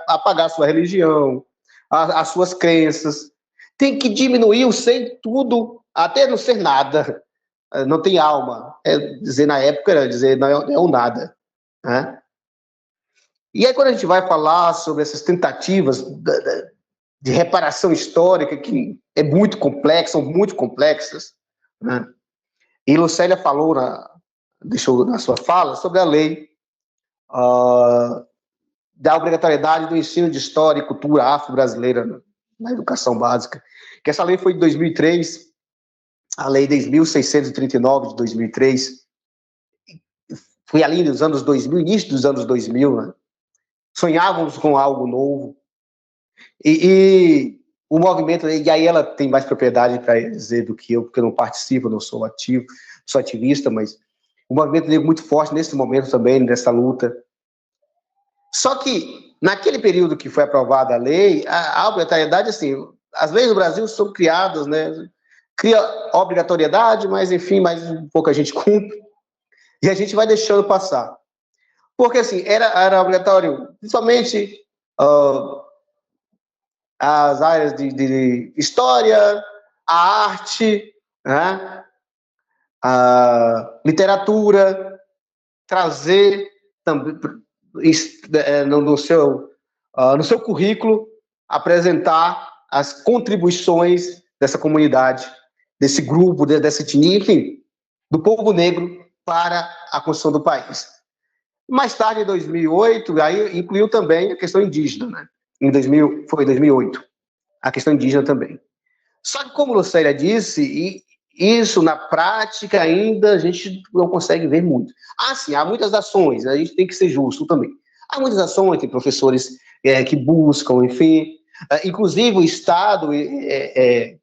apagar a sua religião, as suas crenças, tem que diminuir o ser tudo, até não ser nada, não tem alma. Dizer na época era dizer não é o nada, né? E aí quando a gente vai falar sobre essas tentativas de reparação histórica, que é muito complexa, são muito complexas, né? E Lucélia falou deixou na sua fala sobre a lei da obrigatoriedade do ensino de história e cultura afro-brasileira na educação básica, que essa lei foi de 2003, a lei 10.639 de 2003, foi ali nos anos 2000, início dos anos 2000, né? Sonhávamos com algo novo, e o movimento, e aí ela tem mais propriedade para dizer do que eu, porque eu não participo, não sou ativo, sou ativista, mas o movimento negro muito forte nesse momento também, nessa luta. Só que, naquele período que foi aprovada a lei, a obrigatoriedade, assim, as leis do Brasil são criadas, né? Cria obrigatoriedade, mas, enfim, mais pouca gente cumpre, e a gente vai deixando passar. Porque, assim, era obrigatório, principalmente as áreas de história, a arte, né? A literatura, trazer também no seu currículo, apresentar as contribuições dessa comunidade, desse grupo, dessa etnia, enfim, do povo negro para a construção do país. Mais tarde, em 2008, aí incluiu também a questão indígena, né? Foi em 2008, a questão indígena também. Só que, como Lucélia disse, isso na prática ainda a gente não consegue ver muito. Sim, há muitas ações, a gente tem que ser justo também. Há muitas ações, tem professores que buscam, enfim. Inclusive o Estado,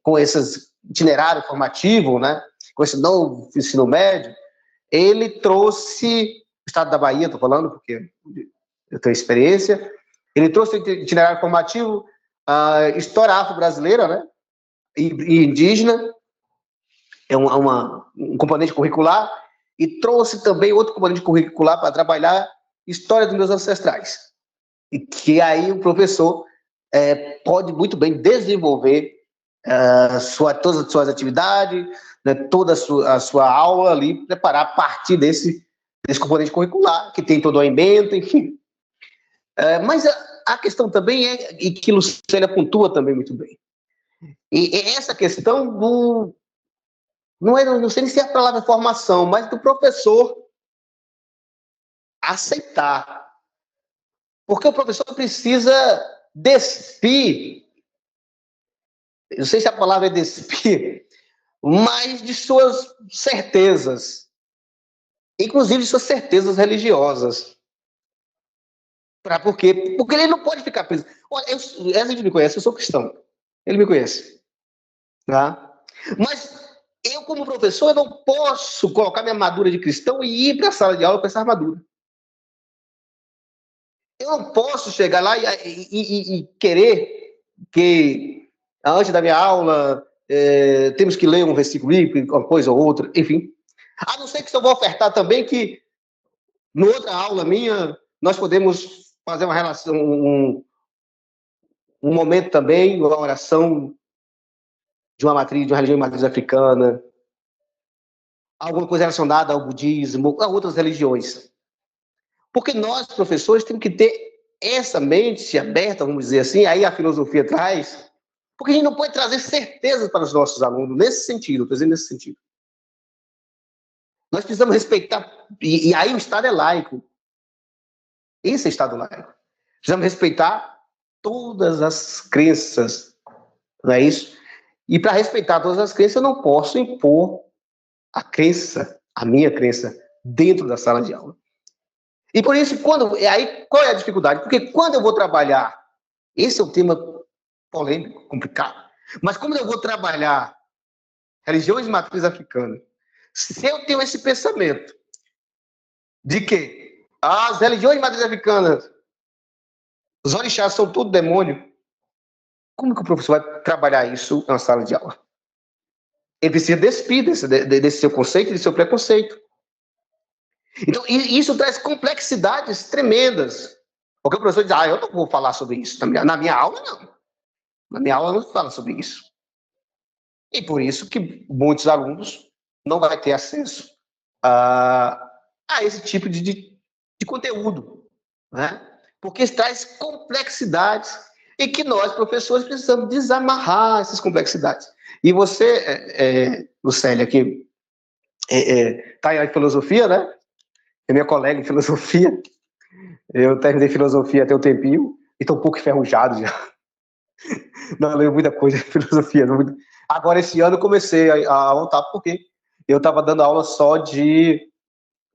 com esse itinerário formativo, né, com esse novo ensino médio, ele trouxe, o Estado da Bahia, estou falando porque eu tenho experiência, ele trouxe o itinerário formativo, história afro-brasileira, né, e indígena, um componente curricular, e trouxe também outro componente curricular para trabalhar história dos meus ancestrais. E que aí o professor pode muito bem desenvolver todas as suas atividades, né, toda a sua aula ali, preparar a partir desse componente curricular, que tem todo o emento, enfim. Mas a questão também e que Lucélia pontua também muito bem, e essa questão do... Não sei nem se é a palavra formação, mas do professor aceitar. Porque o professor precisa despir, não sei se a palavra é despir, mas de suas certezas, inclusive de suas certezas religiosas. Por quê? Porque ele não pode ficar preso. Olha, essa gente me conhece, eu sou cristão. Ele me conhece. Tá? Mas eu, como professor, eu não posso colocar minha armadura de cristão e ir para a sala de aula com essa armadura. Eu não posso chegar lá e querer que, antes da minha aula, temos que ler um versículo bíblico, uma coisa ou outra, enfim. A não ser que se eu vou ofertar também que, em outra aula minha, nós podemos fazer uma relação, um momento também, uma oração de uma religião de matriz africana, alguma coisa relacionada ao budismo, a outras religiões. Porque nós, professores, temos que ter essa mente aberta, vamos dizer assim, aí a filosofia traz, porque a gente não pode trazer certezas para os nossos alunos, nesse sentido, estou dizendo nesse sentido. Nós precisamos respeitar, e aí o Estado é laico. Esse é o Estado laico. Precisamos respeitar todas as crenças, não é isso? E para respeitar todas as crenças, eu não posso impor a minha crença, dentro da sala de aula. E por isso, aí, qual é a dificuldade? Porque quando eu vou trabalhar, esse é um tema polêmico, complicado, mas quando eu vou trabalhar religiões de matriz africana, se eu tenho esse pensamento de que as religiões de matriz africana, os orixás são tudo demônio, como que o professor vai trabalhar isso na sala de aula? Ele precisa despir desse seu conceito, desse seu preconceito. Então, isso traz complexidades tremendas. Porque o professor diz, eu não vou falar sobre isso. Na minha aula, não. Na minha aula, não se fala sobre isso. E por isso que muitos alunos não vão ter acesso a esse tipo de conteúdo. Né? Porque isso traz complexidades e que nós, professores, precisamos desamarrar essas complexidades. E você, Lucélia, que está em filosofia, né? É minha colega em filosofia. Eu terminei filosofia até um tempinho e estou um pouco enferrujado já. Não, eu leio muita coisa de filosofia. Agora, esse ano, eu comecei a voltar porque eu estava dando aula só de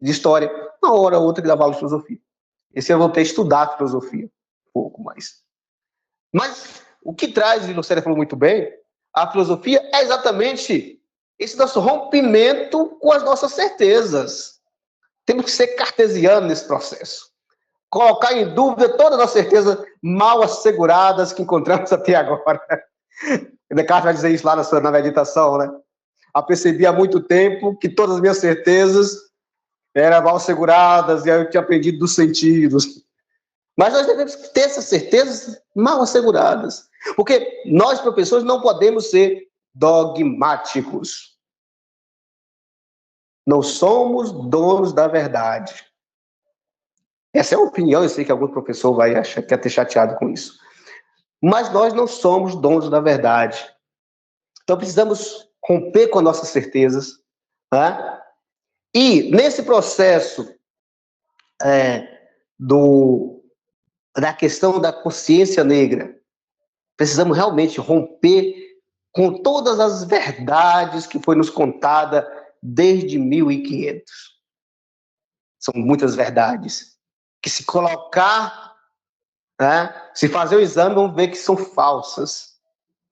história. Uma hora ou outra que dava aula de filosofia. Esse ano eu voltei a estudar filosofia um pouco mais. Mas o que traz, e o Lucélia falou muito bem, a filosofia é exatamente esse nosso rompimento com as nossas certezas. Temos que ser cartesianos nesse processo. colocar em dúvida todas as certezas mal asseguradas que encontramos até agora. Descartes vai dizer isso lá na meditação, né? Apercebi há muito tempo que todas as minhas certezas eram mal asseguradas e aí eu tinha aprendido dos sentidos. Mas nós devemos ter essas certezas mal asseguradas, porque nós, professores, não podemos ser dogmáticos. Não somos donos da verdade. Essa é uma opinião, eu sei que algum professor vai achar que ter chateado com isso. Mas nós não somos donos da verdade. Então precisamos romper com as nossas certezas, né? E nesse processo da questão da consciência negra, precisamos realmente romper com todas as verdades que foi nos contada desde 1500. São muitas verdades que, se colocar, né, se fazer o exame, vamos ver que são falsas.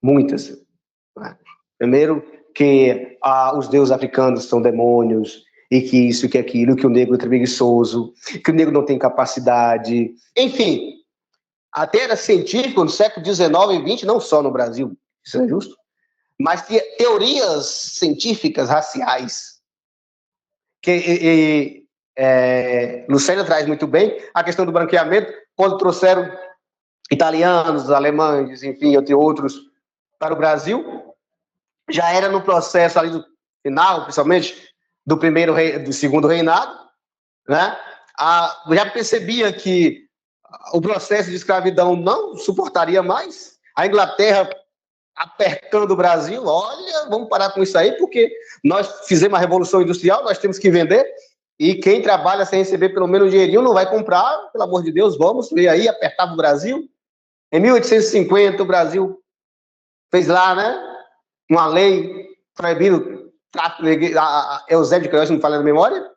Muitas. Né? Primeiro, que os deuses africanos são demônios, e que isso, que aquilo, que o negro é preguiçoso, que o negro não tem capacidade. Enfim, até era científico no século XIX e XX, não só no Brasil, isso é justo, mas tinha teorias científicas raciais. Lucélia traz muito bem a questão do branqueamento, quando trouxeram italianos, alemães, enfim, entre outros, para o Brasil, já era no processo ali do final, principalmente, do segundo reinado, né? Já percebia que o processo de escravidão não suportaria mais, a Inglaterra apertando o Brasil, olha, vamos parar com isso aí, porque nós fizemos a Revolução Industrial, nós temos que vender, e quem trabalha sem receber pelo menos um dinheirinho não vai comprar, pelo amor de Deus, vamos ver aí, apertava o Brasil. Em 1850, o Brasil fez lá, né, uma lei proibindo tráfico negro, Eusébio de Queiroz, não me falha na memória,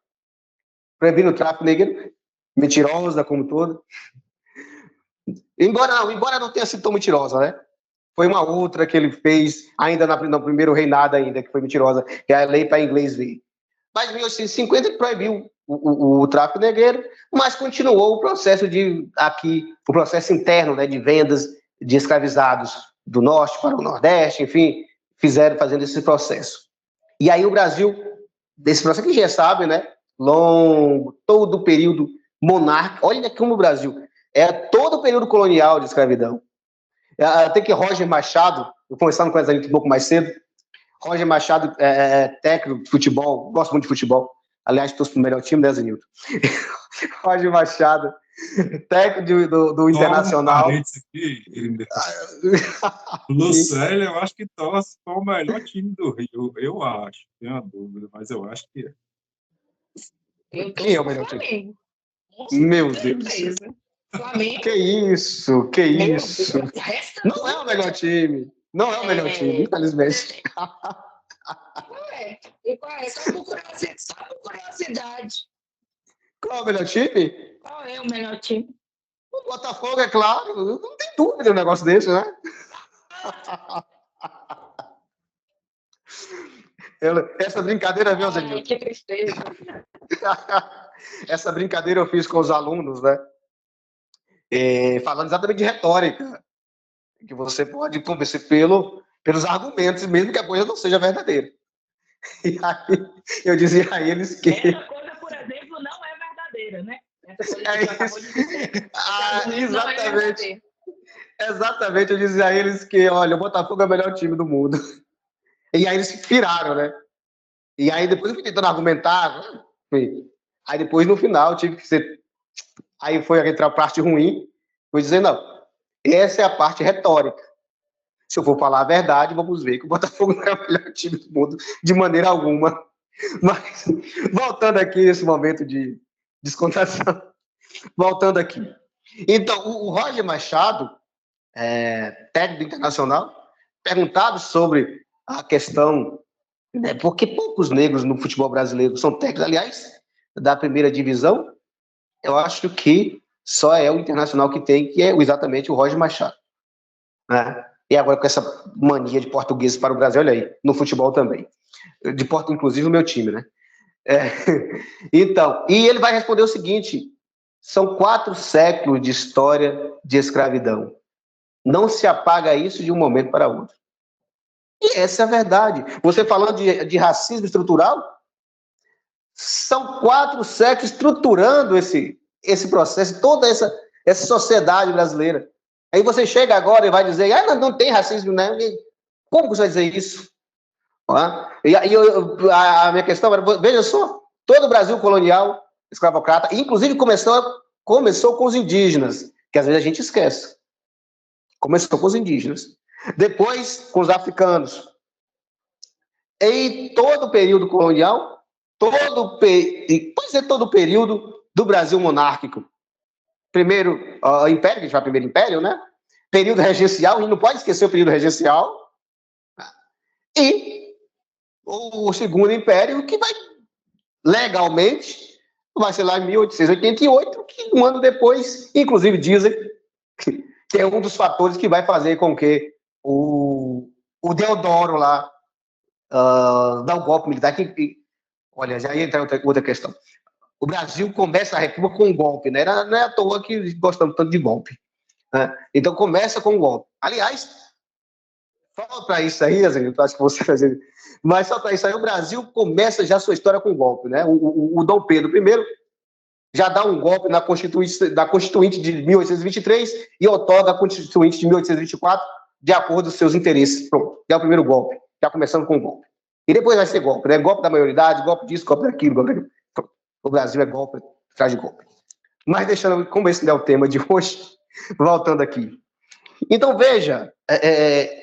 proibindo o tráfico negro, mentirosa como toda. Embora não tenha sido tão mentirosa, né? Foi uma outra que ele fez ainda no primeiro reinado ainda, que foi mentirosa, que é a lei para inglês ver. Mas em 1850 ele proibiu o tráfico negreiro, mas continuou o processo o processo interno, né, de vendas de escravizados do norte para o nordeste, enfim, fazendo esse processo. E aí o Brasil, desse processo que já sabe, né, longo, todo o período monárquico, olha como o Brasil é todo o período colonial de escravidão. Até que Roger Machado, eu conversando com ele um pouco mais cedo, Roger Machado técnico de futebol, gosto muito de futebol, aliás, torço pro melhor time, né, Zenilton? Roger Machado, técnico do Internacional. Lucélia, eu acho que torce para o melhor time do Rio, eu acho, tenho uma dúvida, mas eu acho que é. Quem é o melhor time? Meu Deus. Flamengo. Que isso? Não é o melhor time. Não é o melhor time, infelizmente. E qual é? Só por curiosidade. Qual é o melhor time? Qual é o melhor time? O Botafogo, é claro. Não tem dúvida um negócio desse, né? Essa brincadeira, viu, Zenilton? Que tristeza. Essa brincadeira eu fiz com os alunos, né? Falando exatamente de retórica, que você pode convencer pelos argumentos, mesmo que a coisa não seja verdadeira. E aí eu dizia a eles que... Essa coisa, por exemplo, não é verdadeira, né? Essa coisa que acabou de dizer. Exatamente. Exatamente, eu dizia a eles que, olha, o Botafogo é o melhor time do mundo. E aí eles se piraram, né? E aí depois eu fui tentando argumentar, aí depois no final tive que ser... Aí foi entrar a parte ruim, vou dizer, não, essa é a parte retórica. Se eu for falar a verdade, vamos ver que o Botafogo não é o melhor time do mundo, de maneira alguma. Mas, voltando aqui nesse momento de descontração, voltando aqui. Então, o Roger Machado, técnico internacional, perguntado sobre a questão, né, porque poucos negros no futebol brasileiro são técnicos, aliás, da primeira divisão, eu acho que só é o Internacional que tem, que é exatamente o Roger Machado. Né? E agora com essa mania de português para o Brasil, olha aí, no futebol também. Inclusive o meu time, né? Então, e ele vai responder o seguinte, São 4 séculos de história de escravidão. Não se apaga isso de um momento para outro. E essa é a verdade. Você falando de racismo estrutural, são 4 séculos estruturando esse processo, toda essa sociedade brasileira. Aí você chega agora e vai dizer, não tem racismo, né? Como você vai dizer isso? E a minha questão era, veja só, todo o Brasil colonial, escravocrata, inclusive começou com os indígenas, que às vezes a gente esquece. Começou com os indígenas. Depois, com os africanos. Em todo o período colonial, todo o período do Brasil monárquico. Primeiro Império, que a gente vai primeiro Império, né? Período regencial, a gente não pode esquecer o período regencial. E o Segundo Império, que vai, legalmente, vai ser lá em 1888, que um ano depois, inclusive dizem que é um dos fatores que vai fazer com que o Deodoro lá dá um golpe militar. Olha, já ia entrar outra questão. O Brasil começa a república com um golpe, né? Não é à toa que gostamos tanto de golpe. Né? Então começa com um golpe. Aliás, só para isso aí, eu acho que você vai fazer. Mas só para isso aí, o Brasil começa já a sua história com golpe, né? O Dom Pedro I já dá um golpe na Constituinte de 1823 e outorga a Constituinte de 1824 de acordo com os seus interesses. Pronto, já é o primeiro golpe, já começando com o golpe. E depois vai ser golpe, né? Golpe da maioridade, golpe disso, golpe daquilo, golpe daquilo. O Brasil é golpe, atrás de golpe. Mas deixando, como esse não é o tema de hoje, voltando aqui. Então, veja,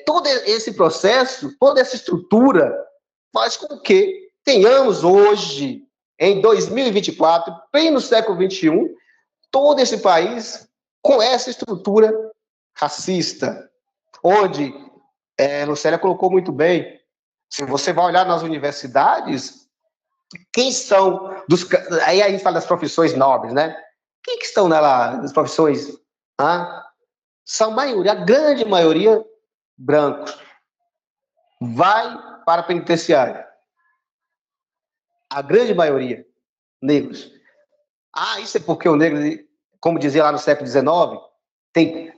todo esse processo, toda essa estrutura faz com que tenhamos hoje, em 2024, pleno século XXI, todo esse país com essa estrutura racista, onde, Lucélia colocou muito bem, se você vai olhar nas universidades, quem são aí a gente fala das profissões nobres, né? Quem que estão lá, das profissões? São maioria, a grande maioria, brancos. Vai para a penitenciária. A grande maioria, negros. Isso é porque o negro, como dizia lá no século XIX, tem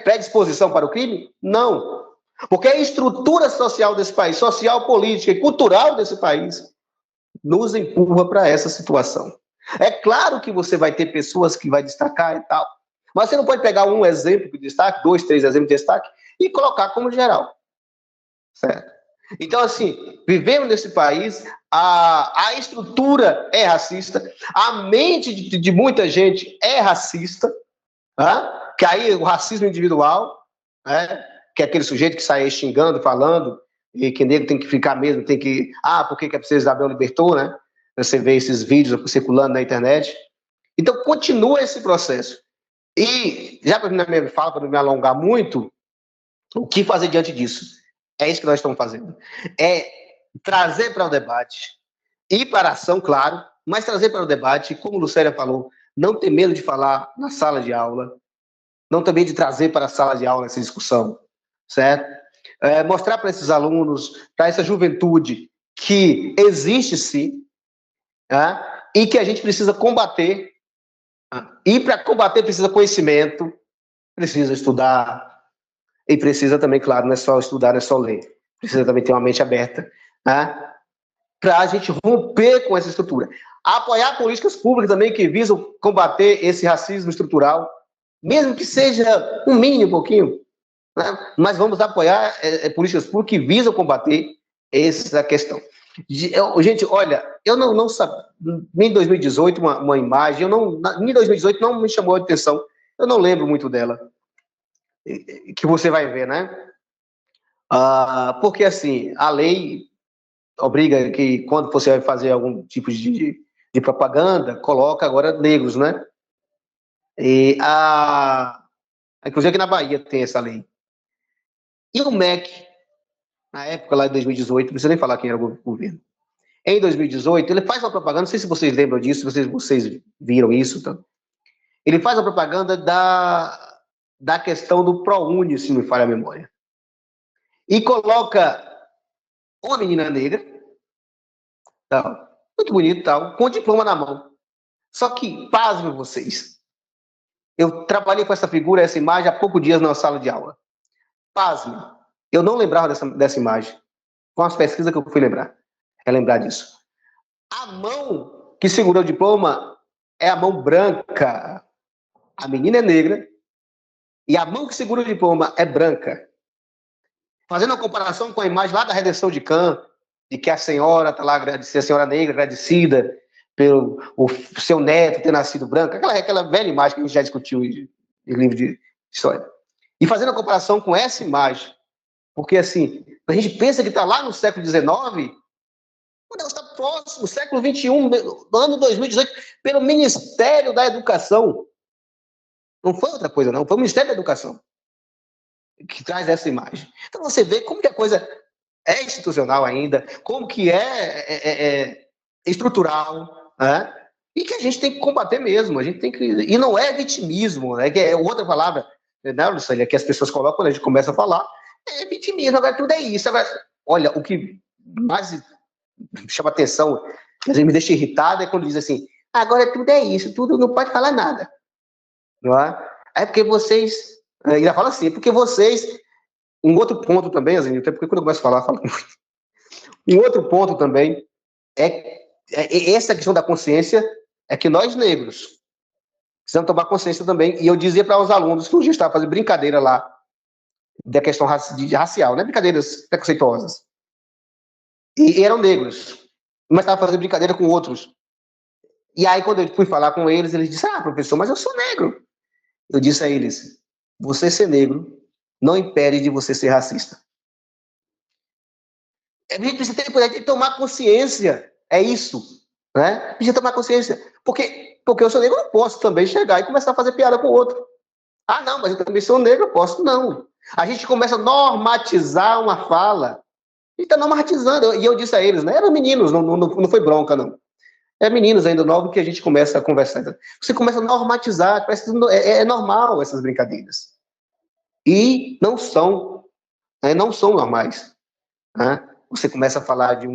predisposição para o crime? Não. Porque a estrutura social desse país, social, política e cultural desse país, nos empurra para essa situação. É claro que você vai ter pessoas que vai destacar e tal, mas você não pode pegar um exemplo de destaque, 2, 3 exemplos de destaque, e colocar como geral. Certo? Então, assim, vivemos nesse país, a estrutura é racista, a mente de muita gente é racista, que aí o racismo individual, que é aquele sujeito que sai xingando, falando, e que negro tem que ficar mesmo, tem que... por que a princesa Isabel libertou, né? Você vê esses vídeos circulando na internet. Então, continua esse processo. E, já para na minha fala, para não me alongar muito, o que fazer diante disso? É isso que nós estamos fazendo. É trazer para o debate, ir para a ação, claro, mas trazer para o debate, como Lucélia falou, não ter medo de falar na sala de aula, não ter medo de trazer para a sala de aula essa discussão, certo? Mostrar para esses alunos, para essa juventude, que existe sim, e que a gente precisa combater. E para combater precisa conhecimento, precisa estudar, e precisa também, claro, não é só estudar, não é só ler, precisa também ter uma mente aberta, para a gente romper com essa estrutura. Apoiar políticas públicas também que visam combater esse racismo estrutural, mesmo que seja um mínimo, um pouquinho, mas vamos apoiar políticas públicas que visam combater essa questão. Gente, olha, eu não sabia, em 2018, uma imagem, em 2018 não me chamou a atenção, eu não lembro muito dela, que você vai ver, né? Porque, assim, a lei obriga que, quando você vai fazer algum tipo de propaganda, coloca agora negros, né? Inclusive aqui na Bahia tem essa lei. E o MEC, na época lá de 2018, não precisa nem falar quem era o governo. Em 2018, ele faz uma propaganda, não sei se vocês lembram disso, se vocês viram isso. Tá? Ele faz a propaganda da questão do ProUni, se não me falha a memória. E coloca uma menina negra, tal, muito bonito, tal, com o diploma na mão. Só que, pasmem vocês, Eu trabalhei com essa figura, essa imagem, há poucos dias na sala de aula. Pasme, eu não lembrava dessa imagem. Com as pesquisas que eu fui lembrar disso. A mão que segurou o diploma é a mão branca. A menina é negra e a mão que segura o diploma é branca. Fazendo uma comparação com a imagem lá da redenção de Cã, de que a senhora está lá, a senhora negra, agradecida pelo o seu neto ter nascido branco, aquela velha imagem que a gente já discutiu em livro de história. E fazendo a comparação com essa imagem, porque assim, a gente pensa que está lá no século XIX, o negócio está próximo, século XXI, ano 2018, pelo Ministério da Educação. Não foi outra coisa, não, foi o Ministério da Educação que traz essa imagem. Então você vê como que a coisa é institucional ainda, como que é estrutural, né? E que a gente tem que combater mesmo, a gente tem que... E não é vitimismo, né? Que é outra palavra, né, Lucília, que as pessoas colocam quando a gente começa a falar, é vitimismo, agora tudo é isso. Agora, olha, o que mais chama atenção, que às vezes me deixa irritado, é quando diz assim, agora tudo é isso, tudo não pode falar nada. Não é? É porque vocês... Ainda fala assim, porque vocês... Um outro ponto também, assim, até porque quando eu começo a falar, falo muito. Um outro ponto também essa questão da consciência, é que nós negros precisamos tomar consciência também, e eu dizia para os alunos que um dia estava fazendo brincadeira lá, da questão racial, né? Brincadeiras preconceituosas. E eram negros, mas estava fazendo brincadeira com outros. E aí, quando eu fui falar com eles, eles disseram, professor, mas eu sou negro. Eu disse a eles, você ser negro não impede de você ser racista. A gente precisa ter tomar consciência, é isso, né? Precisa tomar consciência, porque eu sou negro, eu não posso também chegar e começar a fazer piada com o outro. Ah, não, mas eu também sou negro, eu posso. Não. A gente começa a normatizar uma fala. A gente está normatizando. E eu disse a eles, né? Eram meninos, não foi bronca, não. É meninos ainda novos que a gente começa a conversar. Você começa a normatizar, parece que é normal essas brincadeiras. E não são normais. Né? Você começa a falar de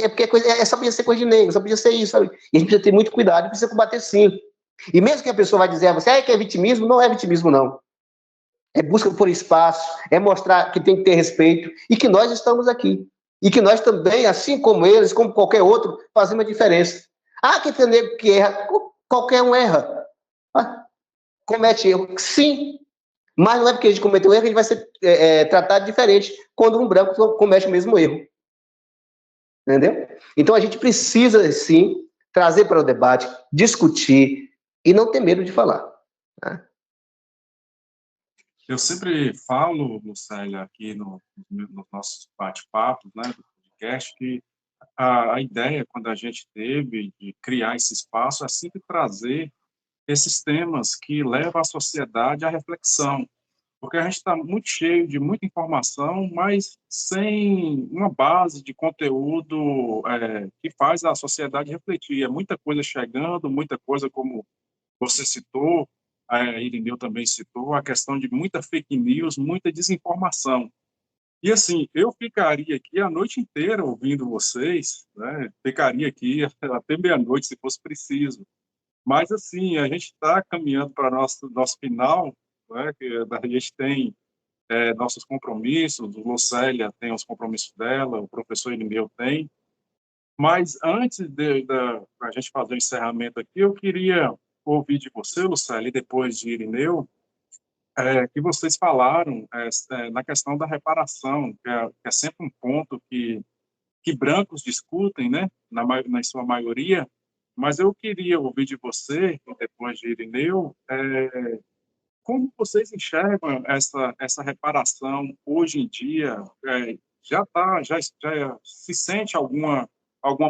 é porque só podia ser coisa de negro, só podia ser isso. Sabe? E a gente precisa ter muito cuidado, precisa combater sim. E mesmo que a pessoa vai dizer a você que é vitimismo, não é vitimismo, não. É busca por espaço, é mostrar que tem que ter respeito e que nós estamos aqui. E que nós também, assim como eles, como qualquer outro, fazemos a diferença. Ah, que tem negro que erra. Qualquer um erra. Comete erro. Sim. Mas não é porque a gente cometeu erro que a gente vai ser tratado diferente quando um branco comete o mesmo erro. Entendeu? Então a gente precisa, sim, trazer para o debate, discutir e não ter medo de falar. Né? Eu sempre falo, Lucélia, aqui nos nossos bate-papos, né, do podcast, que a ideia, quando a gente teve de criar esse espaço, é sempre trazer esses temas que levam a sociedade à reflexão, porque a gente está muito cheio de muita informação, mas sem uma base de conteúdo que faz a sociedade refletir. É muita coisa chegando, muita coisa como você citou, a Irineu também citou, a questão de muita fake news, muita desinformação. E assim, eu ficaria aqui a noite inteira ouvindo vocês, né? Ficaria aqui até meia-noite, se fosse preciso. Mas assim, a gente está caminhando para nosso final, né? Que a gente tem nossos compromissos, o Lucélia tem os compromissos dela, o professor Irineu tem. Mas antes de a gente fazer o encerramento aqui, eu queria ouvir de você, Lucélia, e depois de Irineu, que vocês falaram na questão da reparação, que é sempre um ponto que brancos discutem, né, na sua maioria, mas eu queria ouvir de você, e depois de Irineu, como vocês enxergam essa reparação hoje em dia? Já se sente alguma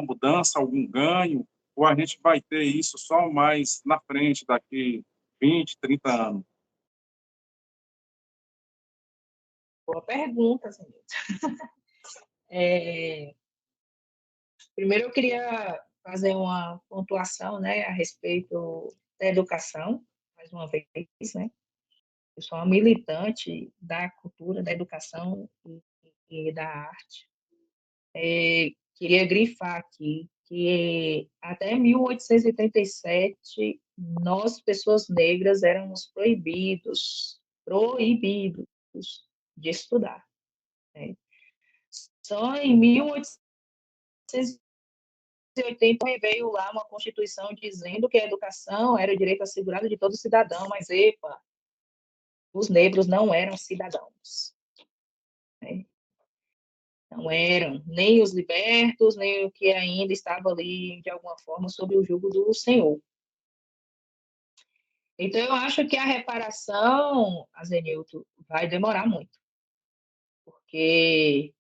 mudança, algum ganho, ou a gente vai ter isso só mais na frente, daqui 20, 30 anos? Boa pergunta, senhor. Primeiro, eu queria fazer uma pontuação, né, a respeito da educação, mais uma vez, né? Eu sou uma militante da cultura, da educação e da arte. Queria grifar aqui que até 1887 nós, pessoas negras, éramos proibidos de estudar, né? Só em 1880 veio lá uma Constituição dizendo que a educação era o direito assegurado de todo cidadão, mas, epa, os negros não eram cidadãos, né? Não eram nem os libertos, nem o que ainda estava ali, de alguma forma, sob o jugo do Senhor. Então, eu acho que a reparação, Azenilton, vai demorar muito, porque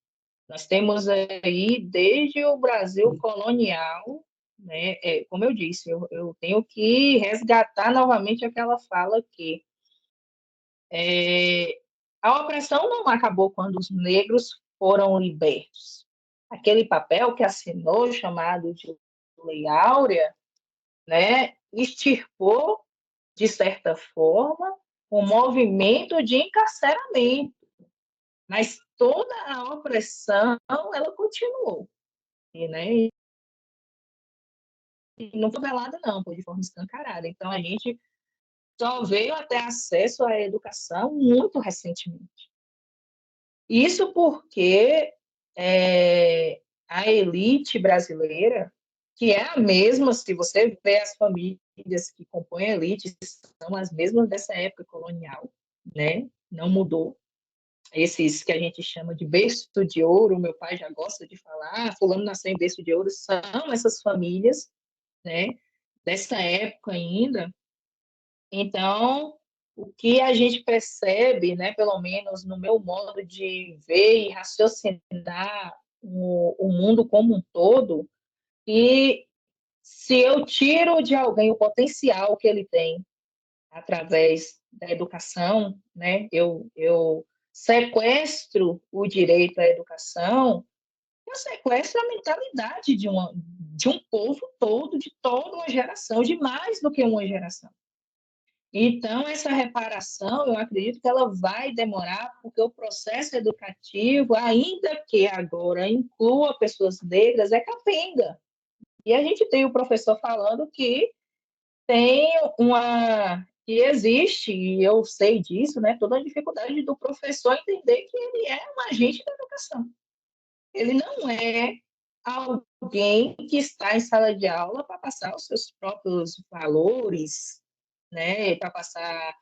nós temos aí, desde o Brasil colonial, né, como eu disse, eu tenho que resgatar novamente aquela fala que a opressão não acabou quando os negros foram libertos. Aquele papel que assinou, chamado de Lei Áurea, né, extirpou, de certa forma, um movimento de encarceramento, mas toda a opressão ela continuou, né? E não foi velada, não, foi de forma escancarada. Então, a gente só veio a ter acesso à educação muito recentemente. Isso porque a elite brasileira, que é a mesma, se você vê as famílias que compõem a elite, são as mesmas dessa época colonial, né? Não mudou. Esses que a gente chama de berço de ouro, meu pai já gosta de falar, fulano nasceu em berço de ouro, são essas famílias, né? Dessa época ainda. Então, o que a gente percebe, né, pelo menos no meu modo de ver e raciocinar o mundo como um todo, e se eu tiro de alguém o potencial que ele tem através da educação, né, eu sequestro o direito à educação, eu sequestro a mentalidade de um povo todo, de toda uma geração, de mais do que uma geração. Então, essa reparação, eu acredito que ela vai demorar, porque o processo educativo, ainda que agora inclua pessoas negras, é capenga. E a gente tem o professor falando que tem que existe, e eu sei disso, né, toda a dificuldade do professor entender que ele é um agente da educação. Ele não é alguém que está em sala de aula para passar os seus próprios valores, né, para passar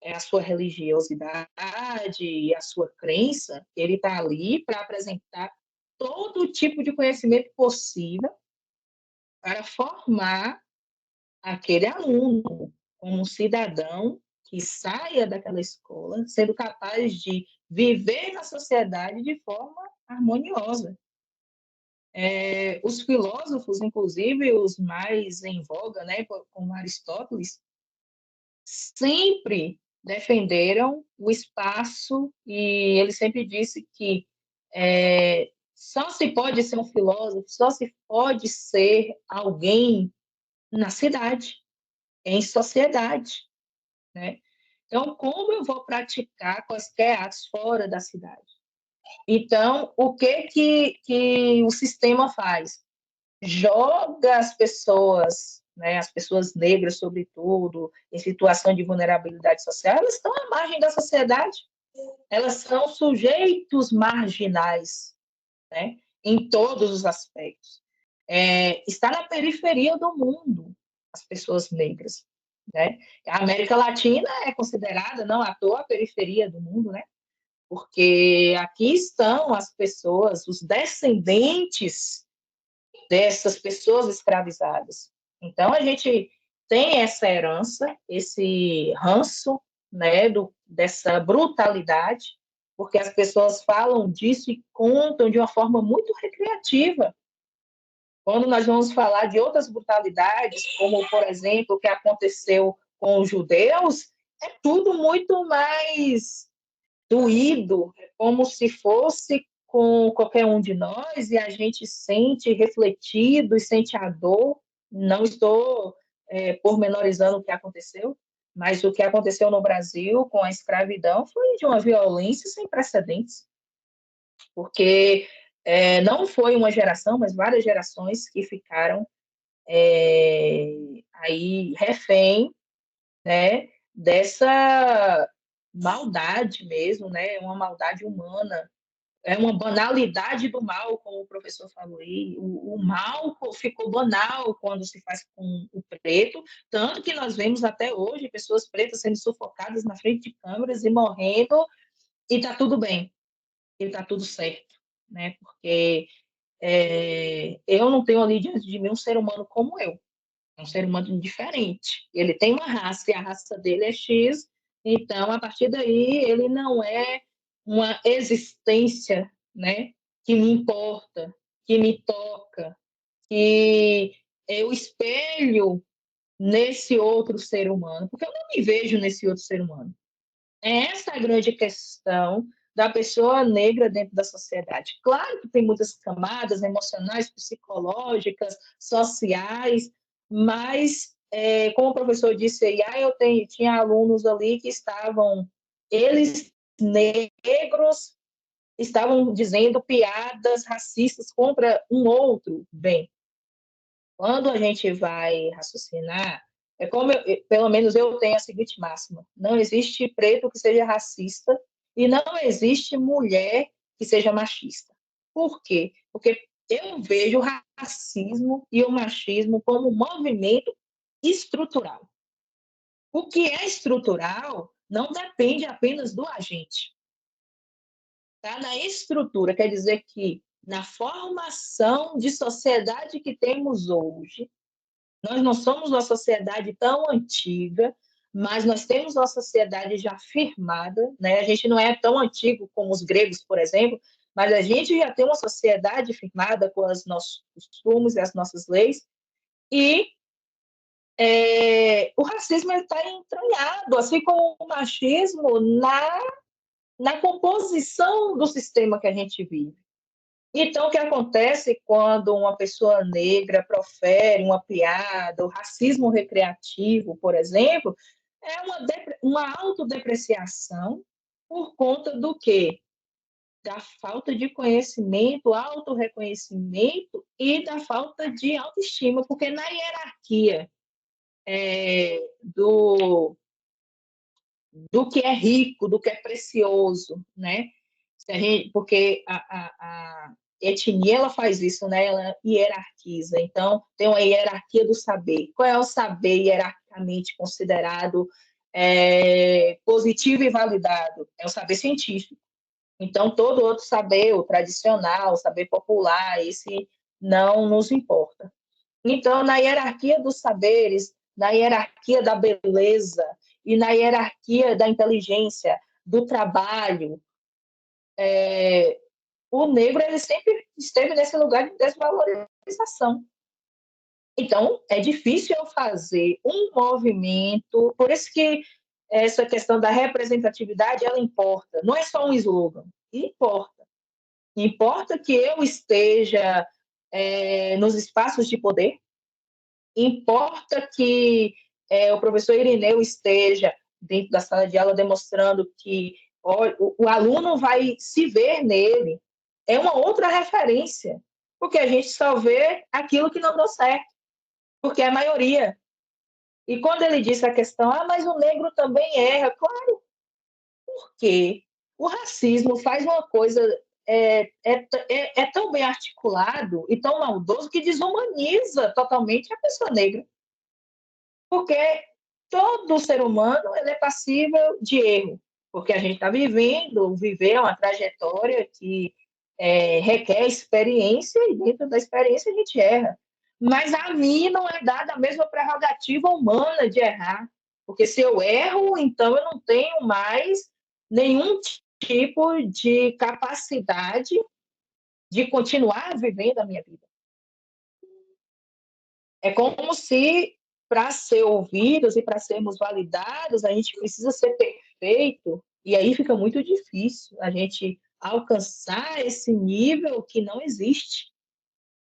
a sua religiosidade e a sua crença. Ele está ali para apresentar todo tipo de conhecimento possível para formar aquele aluno como um cidadão que saia daquela escola sendo capaz de viver na sociedade de forma harmoniosa. Os filósofos, inclusive os mais em voga, né, como Aristóteles, sempre defenderam o espaço e ele sempre disse que só se pode ser um filósofo, só se pode ser alguém na cidade, em sociedade, né? Então, como eu vou praticar quaisquer atos fora da cidade? Então, o que o sistema faz? Joga as pessoas, né, as pessoas negras, sobretudo, em situação de vulnerabilidade social, elas estão à margem da sociedade, elas são sujeitos marginais, né, em todos os aspectos. Está na periferia do mundo, as pessoas negras, né? A América Latina é considerada, não à toa, a periferia do mundo, né? Porque aqui estão as pessoas, os descendentes dessas pessoas escravizadas. Então, a gente tem essa herança, esse ranço, né, dessa brutalidade, porque as pessoas falam disso e contam de uma forma muito recreativa. Quando nós vamos falar de outras brutalidades, como, por exemplo, o que aconteceu com os judeus, é tudo muito mais doído, é como se fosse com qualquer um de nós e a gente sente refletido e sente a dor. Não estou pormenorizando o que aconteceu, mas o que aconteceu no Brasil com a escravidão foi de uma violência sem precedentes, porque não foi uma geração, mas várias gerações que ficaram aí refém, né, dessa maldade mesmo, né, uma maldade humana, é uma banalidade do mal, como o professor falou aí. O mal ficou banal quando se faz com o preto, tanto que nós vemos até hoje pessoas pretas sendo sufocadas na frente de câmeras e morrendo, e está tudo bem, e está tudo certo, né? Porque eu não tenho ali diante de mim um ser humano como eu, é um ser humano diferente. Ele tem uma raça, e a raça dele é X, então, a partir daí, ele não é uma existência, né, que me importa, que me toca, que eu espelho nesse outro ser humano, porque eu não me vejo nesse outro ser humano. É essa a grande questão da pessoa negra dentro da sociedade. Claro que tem muitas camadas emocionais, psicológicas, sociais, mas, como o professor disse aí, tinha alunos ali que estavam, eles negros, estavam dizendo piadas racistas contra um outro. Bem, quando a gente vai raciocinar, é como pelo menos eu tenho a seguinte máxima: não existe preto que seja racista e não existe mulher que seja machista. Por quê? Porque eu vejo o racismo e o machismo como um movimento estrutural. O que é estrutural não depende apenas do agente. Tá na estrutura, quer dizer que na formação de sociedade que temos hoje, nós não somos uma sociedade tão antiga, mas nós temos uma sociedade já firmada, né? A gente não é tão antigo como os gregos, por exemplo, mas a gente já tem uma sociedade firmada com os nossos costumes e as nossas leis, e o racismo está entranhado, assim como o machismo, na composição do sistema que a gente vive. Então, o que acontece quando uma pessoa negra profere uma piada, o racismo recreativo, por exemplo, é uma autodepreciação por conta do quê? Da falta de conhecimento, autorreconhecimento e da falta de autoestima, porque na hierarquia do que é rico, do que é precioso, né? Porque a etnia ela faz isso, né? Ela hierarquiza. Então, tem uma hierarquia do saber. Qual é o saber hierarquicamente considerado positivo e validado? É o saber científico. Então, todo outro saber, o tradicional, o saber popular, esse não nos importa. Então, na hierarquia dos saberes, na hierarquia da beleza e na hierarquia da inteligência, do trabalho, o negro ele sempre esteve nesse lugar de desvalorização. Então, é difícil eu fazer um movimento, por isso que essa questão da representatividade, ela importa. Não é só um slogan, importa. Importa que eu esteja nos espaços de poder, importa que o professor Irineu esteja dentro da sala de aula demonstrando que o aluno vai se ver nele. É uma outra referência, porque a gente só vê aquilo que não deu certo, porque é a maioria. E quando ele disse a questão, mas o negro também erra, claro, porque o racismo faz uma coisa, é tão bem articulado e tão maldoso que desumaniza totalmente a pessoa negra. Porque todo ser humano ele é passível de erro, porque a gente está viver uma trajetória que requer experiência, e dentro da experiência a gente erra. Mas a mim não é dada a mesma prerrogativa humana de errar, porque se eu erro, então eu não tenho mais nenhum tipo de capacidade de continuar vivendo a minha vida. É como se, para ser ouvidos e para sermos validados, a gente precisa ser perfeito, e aí fica muito difícil a gente alcançar esse nível que não existe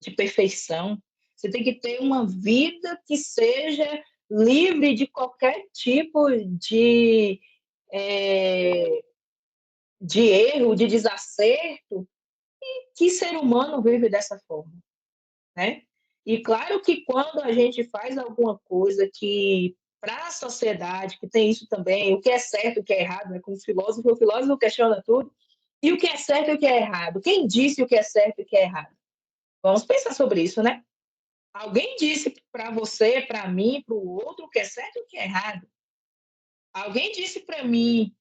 de perfeição. Você tem que ter uma vida que seja livre de qualquer tipo é, de erro, de desacerto. E que ser humano vive dessa forma, né? E claro que quando a gente faz alguma coisa que, para a sociedade, que tem isso também, o que é certo e o que é errado, né? Como o filósofo questiona tudo, e o que é certo e o que é errado? Quem disse o que é certo e o que é errado? Vamos pensar sobre isso, né? Alguém disse para você, para mim, para o outro, o que é certo e o que é errado. Alguém disse para mim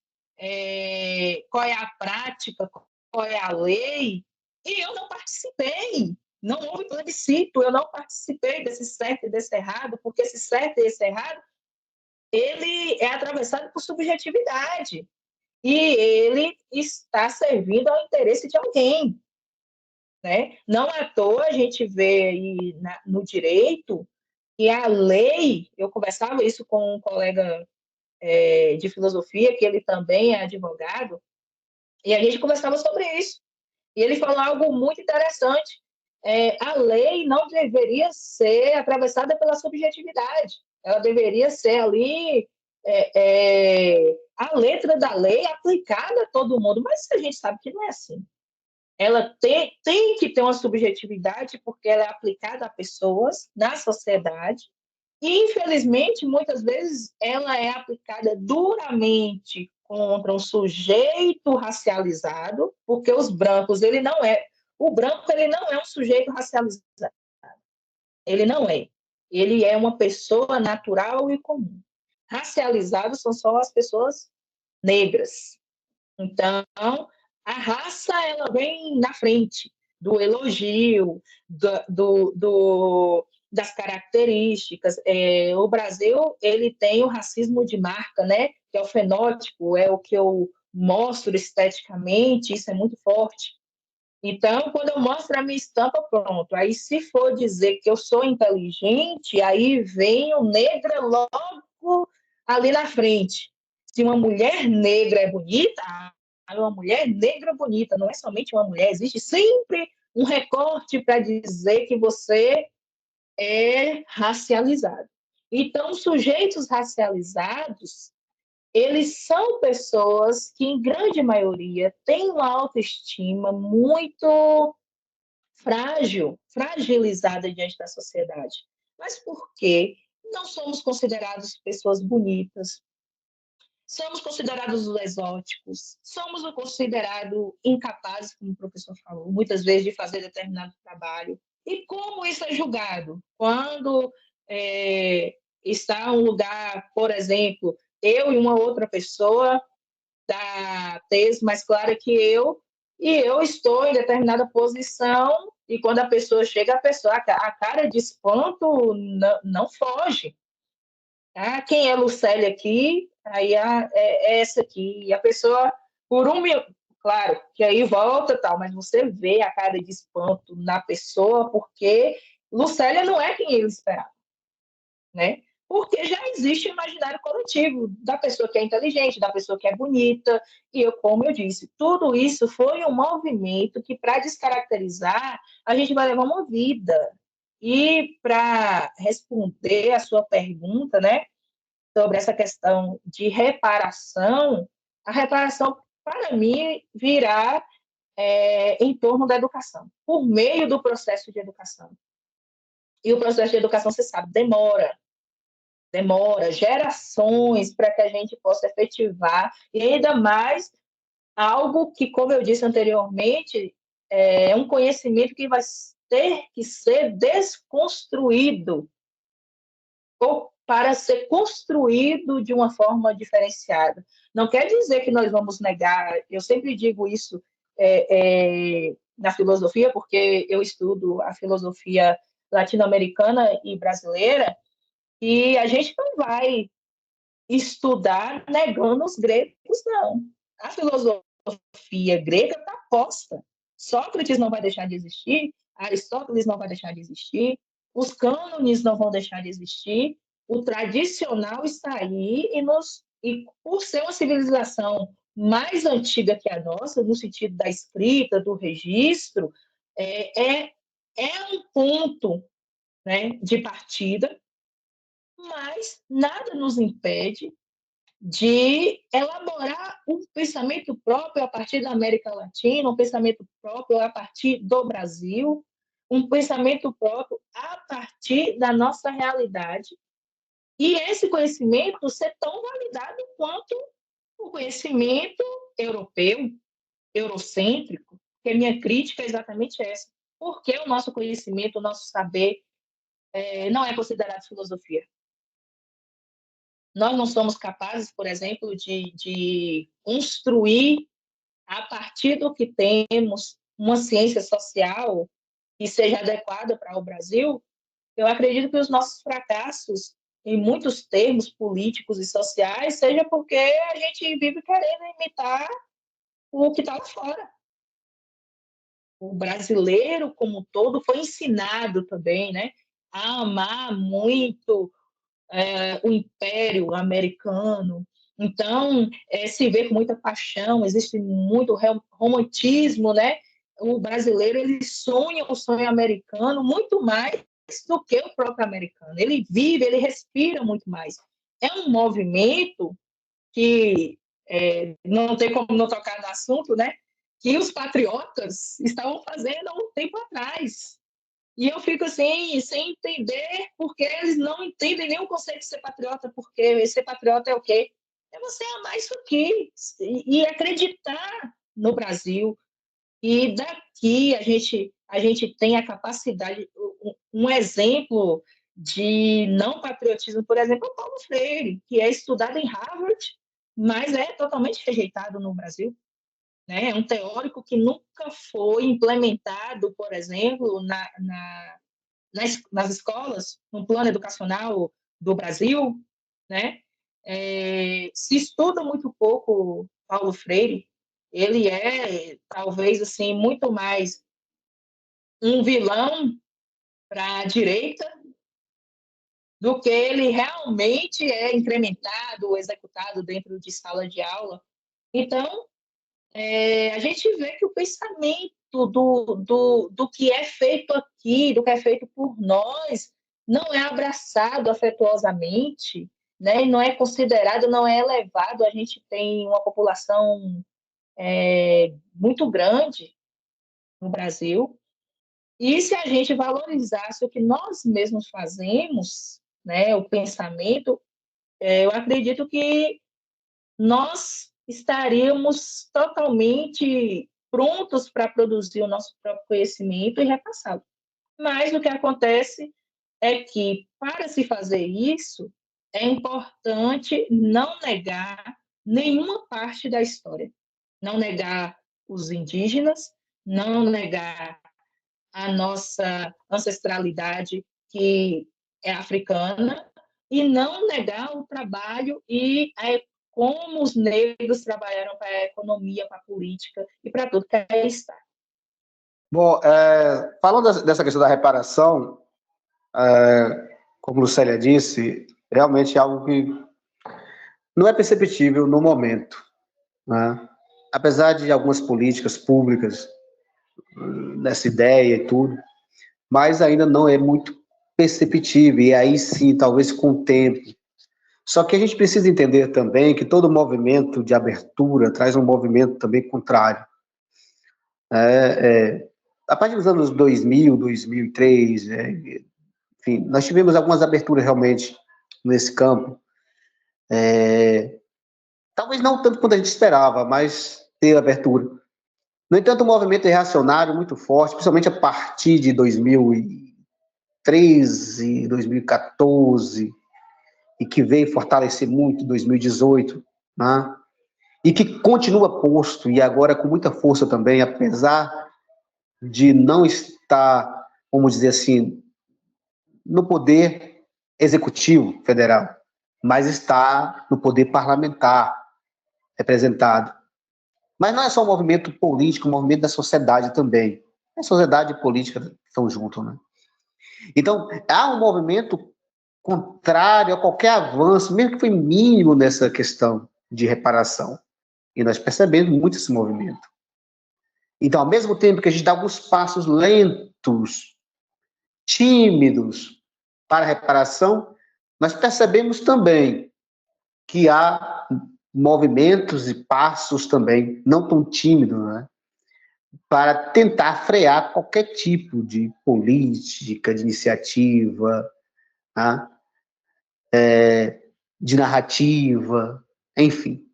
qual é a prática, qual é a lei, e eu não participei. Não houve plebiscito, eu não participei desse certo e desse errado, porque esse certo e esse errado, ele é atravessado por subjetividade. E ele está servindo ao interesse de alguém. Né? Não à toa a gente vê aí no direito que a lei, eu conversava isso com um colega de filosofia, que ele também é advogado, e a gente conversava sobre isso. E ele falou algo muito interessante. A lei não deveria ser atravessada pela subjetividade. Ela deveria ser ali a letra da lei aplicada a todo mundo. Mas a gente sabe que não é assim. Ela tem que ter uma subjetividade porque ela é aplicada a pessoas, na sociedade, e, infelizmente, muitas vezes ela é aplicada duramente contra um sujeito racializado, porque os brancos, o branco ele não é um sujeito racializado, ele não é. Ele é uma pessoa natural e comum. Racializados são só as pessoas negras. Então, a raça ela vem na frente do elogio, das características. O Brasil ele tem o racismo de marca, né? Que é o fenótipo, é o que eu mostro esteticamente, isso é muito forte. Então, quando eu mostro a minha estampa, pronto. Aí, se for dizer que eu sou inteligente, aí vem o negra logo ali na frente. Se uma mulher negra é bonita, uma mulher negra bonita, não é somente uma mulher, existe sempre um recorte para dizer que você é racializado. Então, sujeitos racializados, eles são pessoas que, em grande maioria, têm uma autoestima muito frágil, fragilizada diante da sociedade. Mas por quê? Não somos considerados pessoas bonitas, somos considerados exóticos, somos considerados incapazes, como o professor falou, muitas vezes de fazer determinado trabalho. E como isso é julgado? Quando está um lugar, por exemplo, eu e uma outra pessoa da tez mais clara que eu, e eu estou em determinada posição, e quando a pessoa chega, a cara de espanto não foge. Ah, quem é Lucélia aqui? Aí é essa aqui. E a pessoa, por um minuto, claro, que aí volta tal, mas você vê a cara de espanto na pessoa, porque Lucélia não é quem ele esperava, né? Porque já existe o imaginário coletivo da pessoa que é inteligente, da pessoa que é bonita, e como eu disse, tudo isso foi um movimento que, para descaracterizar, a gente vai levar uma vida. E para responder a sua pergunta, né, sobre essa questão de reparação, a reparação, para mim, virá em torno da educação, por meio do processo de educação. E o processo de educação, você sabe, demora gerações para que a gente possa efetivar, e ainda mais algo que, como eu disse anteriormente, é um conhecimento que vai ter que ser desconstruído ou para ser construído de uma forma diferenciada. Não quer dizer que nós vamos negar, eu sempre digo isso na filosofia, porque eu estudo a filosofia latino-americana e brasileira, e a gente não vai estudar negando os gregos, não. A filosofia grega está posta. Sócrates não vai deixar de existir, Aristóteles não vai deixar de existir, os cânones não vão deixar de existir, o tradicional está aí e por ser uma civilização mais antiga que a nossa, no sentido da escrita, do registro, é um ponto, né, de partida, mas nada nos impede de elaborar um pensamento próprio a partir da América Latina, um pensamento próprio a partir do Brasil, um pensamento próprio a partir da nossa realidade, e esse conhecimento ser tão validado quanto o conhecimento europeu, eurocêntrico, que a minha crítica é exatamente essa. Por que o nosso conhecimento, o nosso saber, não é considerado filosofia? Nós não somos capazes, por exemplo, de construir, a partir do que temos, uma ciência social que seja adequada para o Brasil. Eu acredito que os nossos fracassos, em muitos termos políticos e sociais, seja porque a gente vive querendo imitar o que está lá fora. O brasileiro, como um todo, foi ensinado também, né, a amar muito o Império Americano. Então, se vê com muita paixão, existe muito romantismo, né? O brasileiro, ele sonha o sonho americano muito mais do que o próprio americano. Ele vive, ele respira muito mais. É um movimento que não tem como não tocar no assunto, né? Que os patriotas estavam fazendo há um tempo atrás. E eu fico assim, sem entender, porque eles não entendem nem o conceito de ser patriota, porque ser patriota é o quê? É você amar isso aqui e acreditar no Brasil. E daqui a gente tem a capacidade, um exemplo de não patriotismo, por exemplo, é o Paulo Freire, que é estudado em Harvard, mas é totalmente rejeitado no Brasil. Né? É um teórico que nunca foi implementado, por exemplo, nas escolas, no plano educacional do Brasil, né? Se estuda muito pouco Paulo Freire. Ele é, talvez, assim, muito mais um vilão para a direita do que ele realmente é incrementado, executado dentro de sala de aula. Então, a gente vê que o pensamento do que é feito aqui, do que é feito por nós, não é abraçado afetuosamente, né? Não é considerado, não é elevado. A gente tem uma população muito grande no Brasil, e se a gente valorizasse o que nós mesmos fazemos, né, o pensamento, eu acredito que nós estaríamos totalmente prontos para produzir o nosso próprio conhecimento e repassá-lo. Mas o que acontece é que, para se fazer isso, é importante não negar nenhuma parte da história. Não negar os indígenas, não negar a nossa ancestralidade, que é africana, e não negar o trabalho e como os negros trabalharam para a economia, para a política e para tudo que aí está. Bom, falando dessa questão da reparação, como Lucélia disse, realmente é algo que não é perceptível no momento, né? Apesar de algumas políticas públicas nessa ideia e tudo, mas ainda não é muito perceptível, e aí sim, talvez com o tempo. Só que a gente precisa entender também que todo movimento de abertura traz um movimento também contrário. A partir dos anos 2000, 2003, enfim, nós tivemos algumas aberturas realmente nesse campo. Talvez não tanto quanto a gente esperava, mas ter abertura. No entanto, o movimento reacionário muito forte, principalmente a partir de 2013, 2014, e que veio fortalecer muito em 2018, né? E que continua posto, e agora com muita força também, apesar de não estar, vamos dizer assim, no poder executivo federal, mas está no poder parlamentar representado. Mas não é só um movimento político, é um movimento da sociedade também. A sociedade e a política estão juntos, né? Então, há um movimento contrário a qualquer avanço, mesmo que foi mínimo nessa questão de reparação. E nós percebemos muito esse movimento. Então, ao mesmo tempo que a gente dá alguns passos lentos, tímidos para a reparação, nós percebemos também que há movimentos e passos também não tão tímidos, né? para tentar frear qualquer tipo de política, de iniciativa, tá? De narrativa, enfim.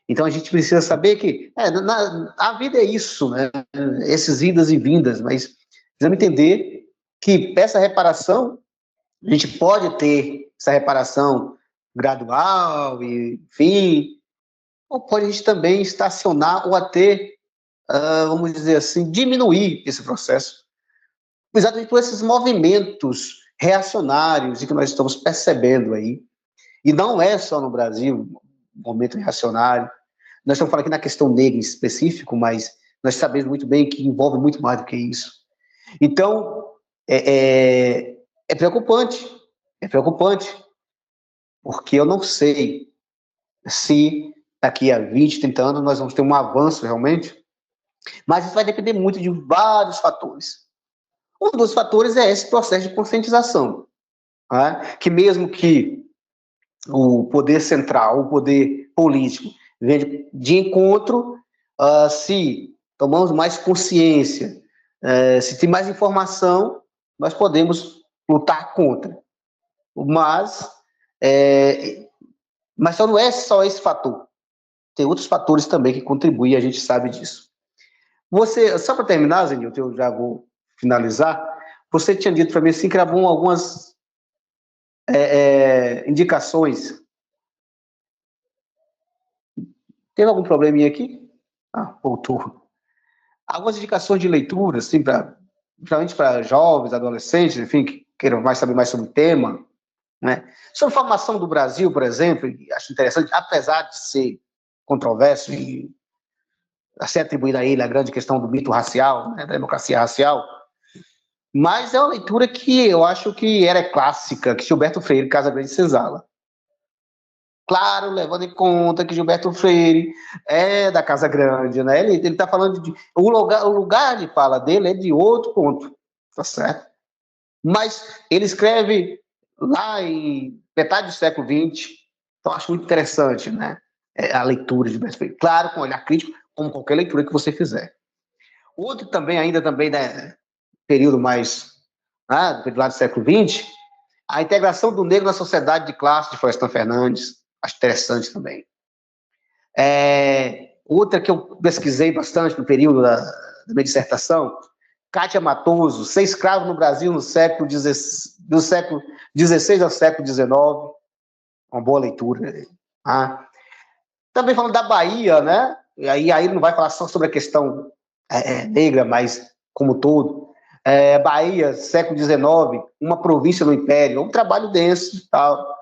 Então a gente precisa saber que a vida é isso, né? Esses idas e vindas, mas precisamos entender que essa reparação, a gente pode ter essa reparação gradual, enfim, ou pode a gente também estacionar ou até, vamos dizer assim, diminuir esse processo, exatamente por esses movimentos reacionários que nós estamos percebendo aí. E não é só no Brasil, momento reacionário. Nós estamos falando aqui na questão negra em específico, mas nós sabemos muito bem que envolve muito mais do que isso. Então, é preocupante, porque eu não sei se daqui a 20, 30 anos nós vamos ter um avanço realmente, mas isso vai depender muito de vários fatores. Um dos fatores é esse processo de conscientização, né? Que mesmo que o poder central, o poder político, venha de encontro, se tomamos mais consciência, se tem mais informação, nós podemos lutar contra. Mas só não é só esse fator. Tem outros fatores também que contribuem, a gente sabe disso. Só para terminar, Zenilton, eu já vou finalizar, você tinha dito para mim assim, que era bom algumas indicações. Teve algum probleminha aqui? Voltou. Algumas indicações de leitura, assim, principalmente para jovens, adolescentes, enfim, que queiram saber mais sobre o tema, né? Sobre a formação do Brasil, por exemplo, acho interessante, apesar de ser controverso e a ser atribuída a ele a grande questão do mito racial, né, da democracia racial, mas é uma leitura que eu acho que era clássica, que Gilberto Freire, Casagrande Senzala. Claro, levando em conta que Gilberto Freire é da Casa Grande, né? Ele está falando de... O lugar de fala dele é de outro ponto, tá certo? Mas ele escreve lá em metade do século XX, então acho muito interessante, né? A leitura de Gilberto Freire. Claro, com olhar crítico, como qualquer leitura que você fizer. Outro também, né, período mais... do século XX, a integração do negro na sociedade de classe, de Florestan Fernandes, acho interessante também. Outra que eu pesquisei bastante no período da minha dissertação, Kátia Matoso, Ser Escravo no Brasil do século XVI ao século XIX, uma boa leitura. Também falando da Bahia, né? E aí não vai falar só sobre a questão negra, mas como todo. Bahia, século XIX, uma província no Império, um trabalho denso e tal.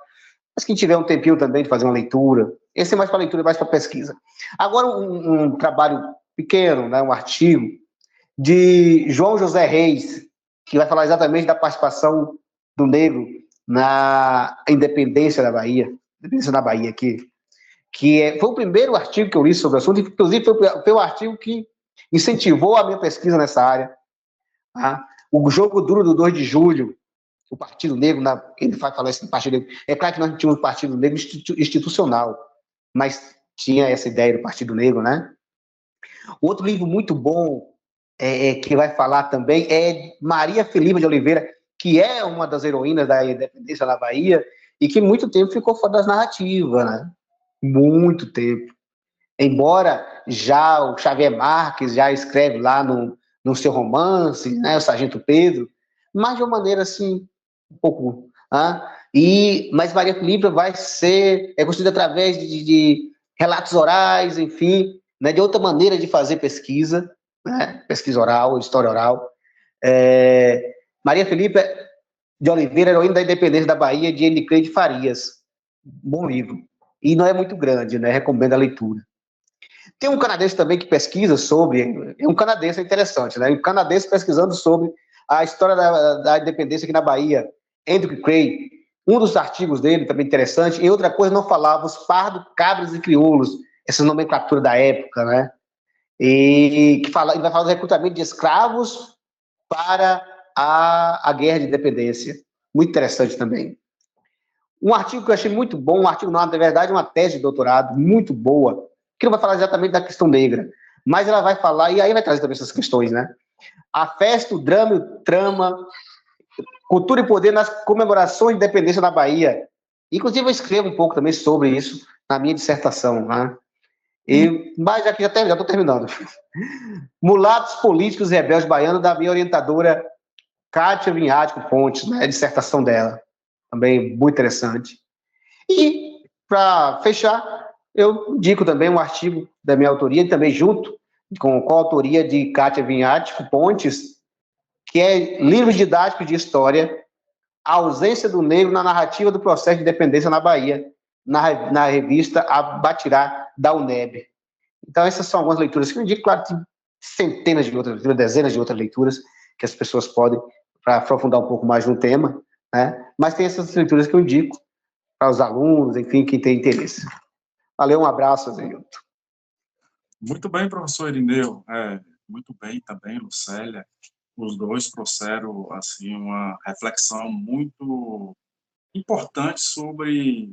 Mas quem tiver um tempinho também de fazer uma leitura, esse é mais para leitura, mais para pesquisa. Agora, um trabalho pequeno, né, um artigo de João José Reis, que vai falar exatamente da participação do negro na independência da Bahia, que foi o primeiro artigo que eu li sobre o assunto, inclusive foi o artigo que incentivou a minha pesquisa nessa área. Tá? O jogo duro do 2 de julho, o Partido Negro, ele vai falar isso do Partido Negro. É claro que nós não tínhamos um Partido Negro institucional, mas tinha essa ideia do Partido Negro, né? Outro livro muito bom que vai falar também é Maria Filipa de Oliveira, que é uma das heroínas da independência na Bahia e que muito tempo ficou fora das narrativas, né? Muito tempo. Embora já o Xavier Marques já escreve lá no seu romance, né, o Sargento Pedro, mas de uma maneira assim, um pouco... mas Maria Filipa vai ser construída através de relatos orais, enfim, né, de outra maneira de fazer pesquisa, né, pesquisa oral, história oral. Maria Filipa de Oliveira, heroína da independência da Bahia, de N. Cleide Farias. Bom livro. E não é muito grande, né? Recomendo a leitura. Tem um canadense também que pesquisa sobre... Um canadense interessante, né? Um canadense pesquisando sobre a história da independência aqui na Bahia, Andrew Cray. Um dos artigos dele também interessante. E outra coisa, não falava os pardos, cabras e crioulos, essa nomenclatura da época, né? E ele vai falar do recrutamento de escravos para a guerra de independência. Muito interessante também. Um artigo que eu achei muito bom, um artigo, na verdade, uma tese de doutorado muito boa, que não vai falar exatamente da questão negra, Mas ela vai falar, e aí vai trazer também essas questões, né? A festa, o drama, o trama, cultura e poder nas comemorações de independência na Bahia. Inclusive, eu escrevo um pouco também sobre isso na minha dissertação, né? Mas já estou terminando. Mulatos políticos e rebeldes baianos, da minha orientadora Kátia Vinhatico Pontes, né? A dissertação dela. Também muito interessante. E, para fechar, eu indico também um artigo da minha autoria, também junto com a autoria de Kátia Vinhatico Pontes, que é livro didático de história, A ausência do negro na narrativa do processo de independência na Bahia, na revista Abatirá, da UNEB. Então, essas são algumas leituras que eu indico, claro, tem centenas de outras leituras, dezenas de outras leituras que as pessoas podem, para aprofundar um pouco mais no tema, né? Mas tem essas leituras que eu indico para os alunos, enfim, quem tem interesse. Valeu, um abraço, Zenilton. Muito bem, professor Irineu. Muito bem também, Lucélia. Os dois trouxeram assim uma reflexão muito importante sobre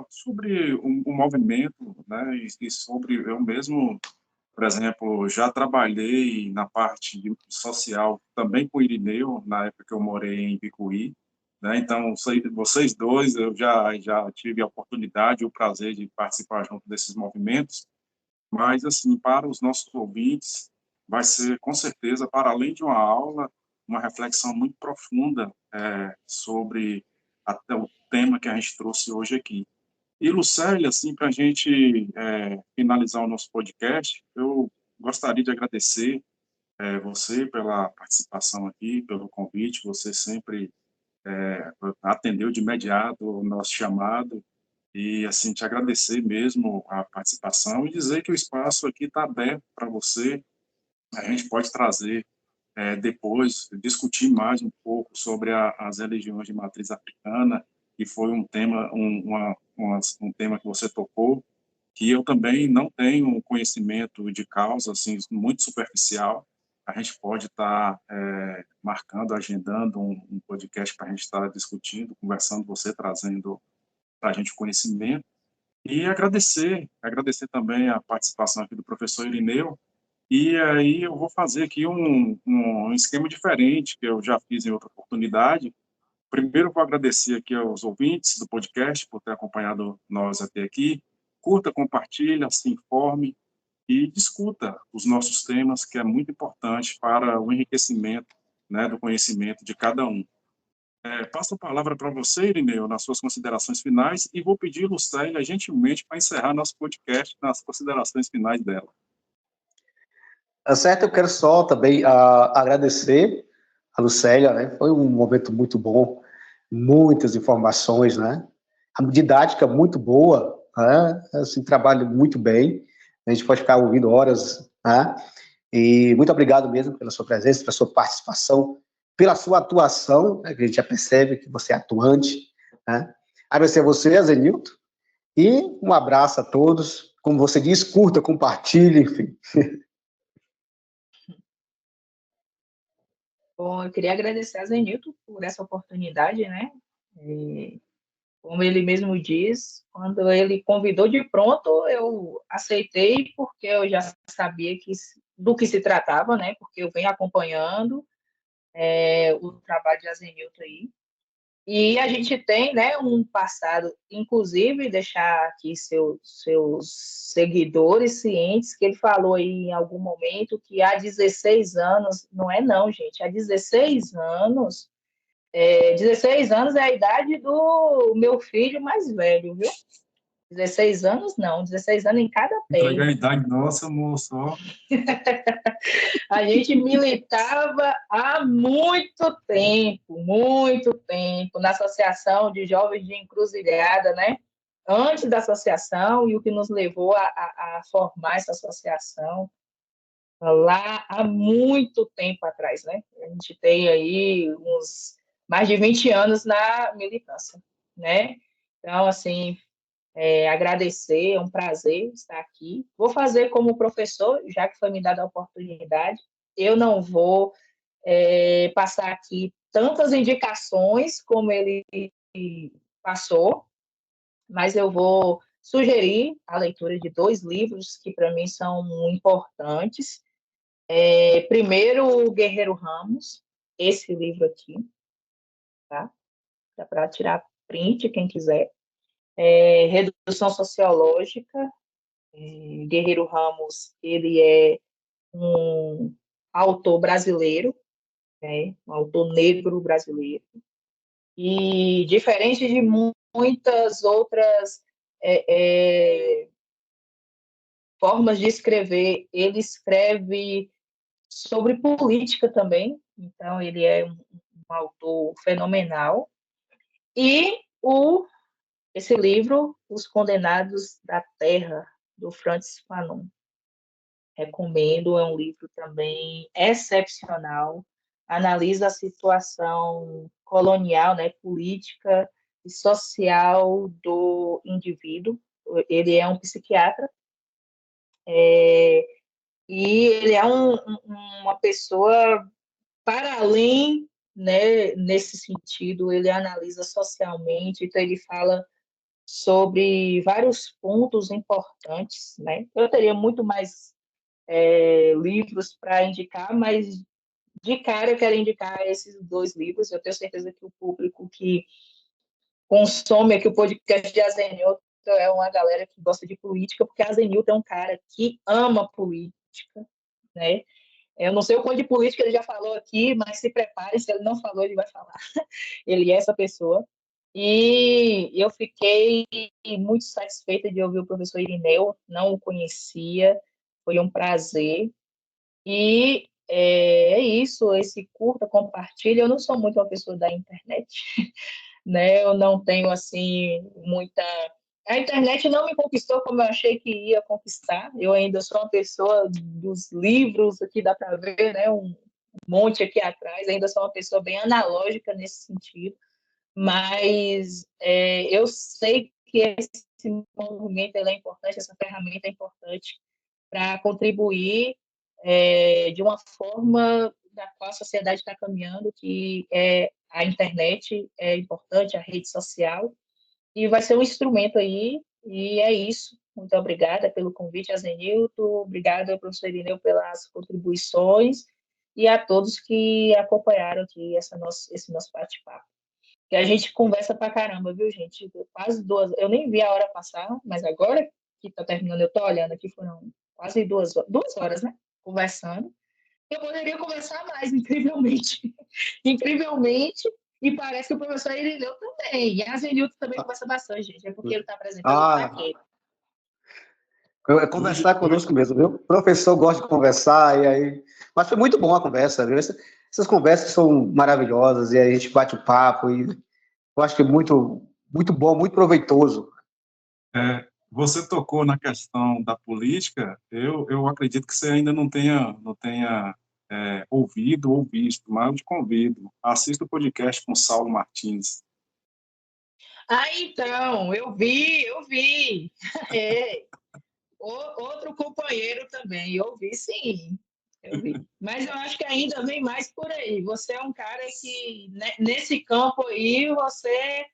sobre o movimento, né? E sobre eu mesmo, por exemplo, já trabalhei na parte social também com o Irineu na época que eu morei em Picuí, né? Então vocês dois eu já tive a oportunidade e o prazer de participar junto desses movimentos. Mas, assim, para os nossos ouvintes, vai ser, com certeza, para além de uma aula, uma reflexão muito profunda sobre até o tema que a gente trouxe hoje aqui. E, Lucélia, assim, para a gente finalizar o nosso podcast, eu gostaria de agradecer você pela participação aqui, pelo convite, você sempre atendeu de imediato o nosso chamado, e, assim, te agradecer mesmo a participação e dizer que o espaço aqui está aberto para você. A gente pode trazer depois, discutir mais um pouco sobre as religiões de matriz africana, que foi um tema, um tema que você tocou, que eu também não tenho um conhecimento de causa, assim, muito superficial. A gente pode estar marcando, agendando um podcast para a gente estar discutindo, conversando, você trazendo para a gente o conhecimento. E agradecer também a participação aqui do professor Irineu. E aí eu vou fazer aqui um esquema diferente, que eu já fiz em outra oportunidade. Primeiro, eu vou agradecer aqui aos ouvintes do podcast por ter acompanhado nós até aqui. Curta, compartilha, se informe e discuta os nossos temas, que é muito importante para o enriquecimento, né, do conhecimento de cada um. Passo a palavra para você, Irineu, nas suas considerações finais, e vou pedir Lucélia, gentilmente, para encerrar nosso podcast nas considerações finais dela. Tá certo, eu quero só também agradecer a Lucélia, né? Foi um momento muito bom, muitas informações, né? A didática muito boa, né? Assim, trabalho muito bem, a gente pode ficar ouvindo horas, né? E muito obrigado mesmo pela sua presença, pela sua participação, pela sua atuação, né? Que a gente já percebe que você é atuante, né? Agradecer a você, Zenilton, e um abraço a todos. Como você diz, curta, compartilhe, enfim. Bom, eu queria agradecer a Zenilton por essa oportunidade, né? Como ele mesmo diz, quando ele convidou de pronto, eu aceitei, porque eu já sabia do que se tratava, né? Porque eu venho acompanhando o trabalho de Azenilton aí. E a gente tem, né, um passado, inclusive, deixar aqui seus seguidores cientes, que ele falou aí em algum momento que há 16 anos, não, gente, há 16 anos, 16 anos é a idade do meu filho mais velho, viu? 16 anos não, 16 anos em cada pé. Entregar a idade nossa, moço, ó. A gente militava há muito tempo, na Associação de Jovens de Encruzilhada, né? Antes da associação, e o que nos levou a formar essa associação lá há muito tempo atrás, né? A gente tem aí uns mais de 20 anos na militância, né? Então, assim, agradecer, é um prazer estar aqui. Vou fazer como professor, já que foi me dada a oportunidade. Eu não vou passar aqui tantas indicações como ele passou, mas eu vou sugerir a leitura de 2 livros que, para mim, são importantes. Primeiro, o Guerreiro Ramos, esse livro aqui, tá? Dá para tirar print, quem quiser. Redução Sociológica. Guerreiro Ramos, ele é um autor brasileiro, né? Um autor negro brasileiro. E diferente de muitas outras formas de escrever, ele escreve sobre política também, então ele é um autor fenomenal. E esse livro, Os Condenados da Terra, do Francis Fanon. Recomendo, é um livro também excepcional, analisa a situação colonial, né, política e social do indivíduo. Ele é um psiquiatra, e ele é uma pessoa para além, né, nesse sentido, ele analisa socialmente, então ele fala sobre vários pontos importantes, né? Eu teria muito mais livros para indicar, mas de cara eu quero indicar esses 2 livros. Eu tenho certeza que o público que consome aqui o podcast de Azenilton é uma galera que gosta de política, porque Azenilton é um cara que ama política, né? Eu não sei o quanto de política ele já falou aqui, mas se prepare, se ele não falou, ele vai falar. Ele é essa pessoa. E eu fiquei muito satisfeita de ouvir o professor Irineu, não o conhecia, foi um prazer. E é isso, esse curta, compartilha. Eu não sou muito uma pessoa da internet, né? Eu não tenho, assim, muita... A internet não me conquistou como eu achei que ia conquistar. Eu ainda sou uma pessoa dos livros, aqui dá para ver, né? Um monte aqui atrás. Ainda sou uma pessoa bem analógica nesse sentido. Mas eu sei que esse movimento é importante, essa ferramenta é importante para contribuir de uma forma da qual a sociedade está caminhando, que a internet é importante, a rede social, e vai ser um instrumento aí, e é isso. Muito obrigada pelo convite, Azenilton, obrigada, professor Irineu, pelas contribuições, e a todos que acompanharam aqui esse nosso bate-papo. Que a gente conversa pra caramba, viu, gente? Quase 2, eu nem vi a hora passar, mas agora que tá terminando, eu tô olhando aqui, foram quase 2 horas, né? Conversando. Eu poderia conversar mais, incrivelmente. Incrivelmente, e parece que o professor Irineu também. E a Zenilton também conversa bastante, gente. É porque ele está apresentando o paquete. É conversar conosco mesmo, viu? O professor gosta de conversar, e aí... Mas foi muito bom a conversa, viu? Essas conversas são maravilhosas, e a gente bate o papo, e eu acho que é muito, muito bom, muito proveitoso. Você tocou na questão da política, eu acredito que você ainda não tenha ouvido ou visto, mas eu te convido. Assista o podcast com Saulo Martins. Então, eu vi. É. Outro companheiro também, eu vi, sim. Eu vi. Mas eu acho que ainda vem mais por aí. Você é um cara que, né, nesse campo aí, você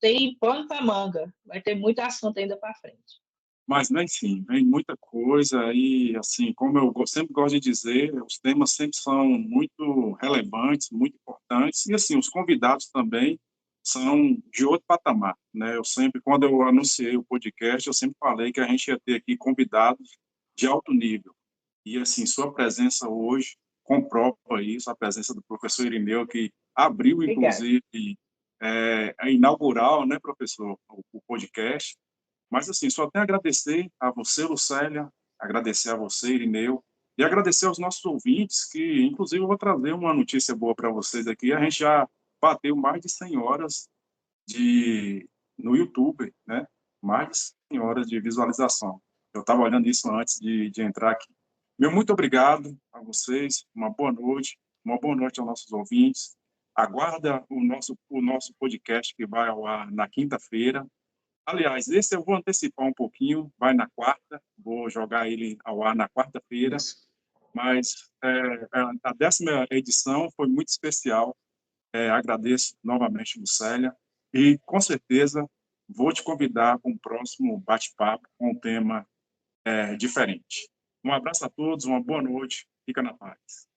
tem pano para manga. Vai ter muito assunto ainda para frente. Mas, né, enfim, vem muita coisa e, assim, como eu sempre gosto de dizer, os temas sempre são muito relevantes, muito importantes e, assim, os convidados também são de outro patamar, né? Eu sempre, quando eu anunciei o podcast, eu sempre falei que a gente ia ter aqui convidados de alto nível. E, assim, sua presença hoje comprova isso, a presença do professor Irineu, que abriu, Obrigada. inclusive, a inaugural, né, professor, o podcast. Mas, assim, só tenho a agradecer a você, Lucélia, agradecer a você, Irineu, e agradecer aos nossos ouvintes, que, inclusive, eu vou trazer uma notícia boa para vocês aqui. A gente já bateu mais de 100 horas no YouTube, né? Mais de 100 horas de visualização. Eu estava olhando isso antes de entrar aqui. Meu muito obrigado a vocês, uma boa noite aos nossos ouvintes. Aguarda o nosso podcast que vai ao ar na quinta-feira. Aliás, esse eu vou antecipar um pouquinho, vai na quarta, vou jogar ele ao ar na quarta-feira, mas a 10ª edição foi muito especial. Agradeço novamente, Lucélia, e com certeza vou te convidar para um próximo bate-papo com um tema diferente. Um abraço a todos, uma boa noite, fica na paz.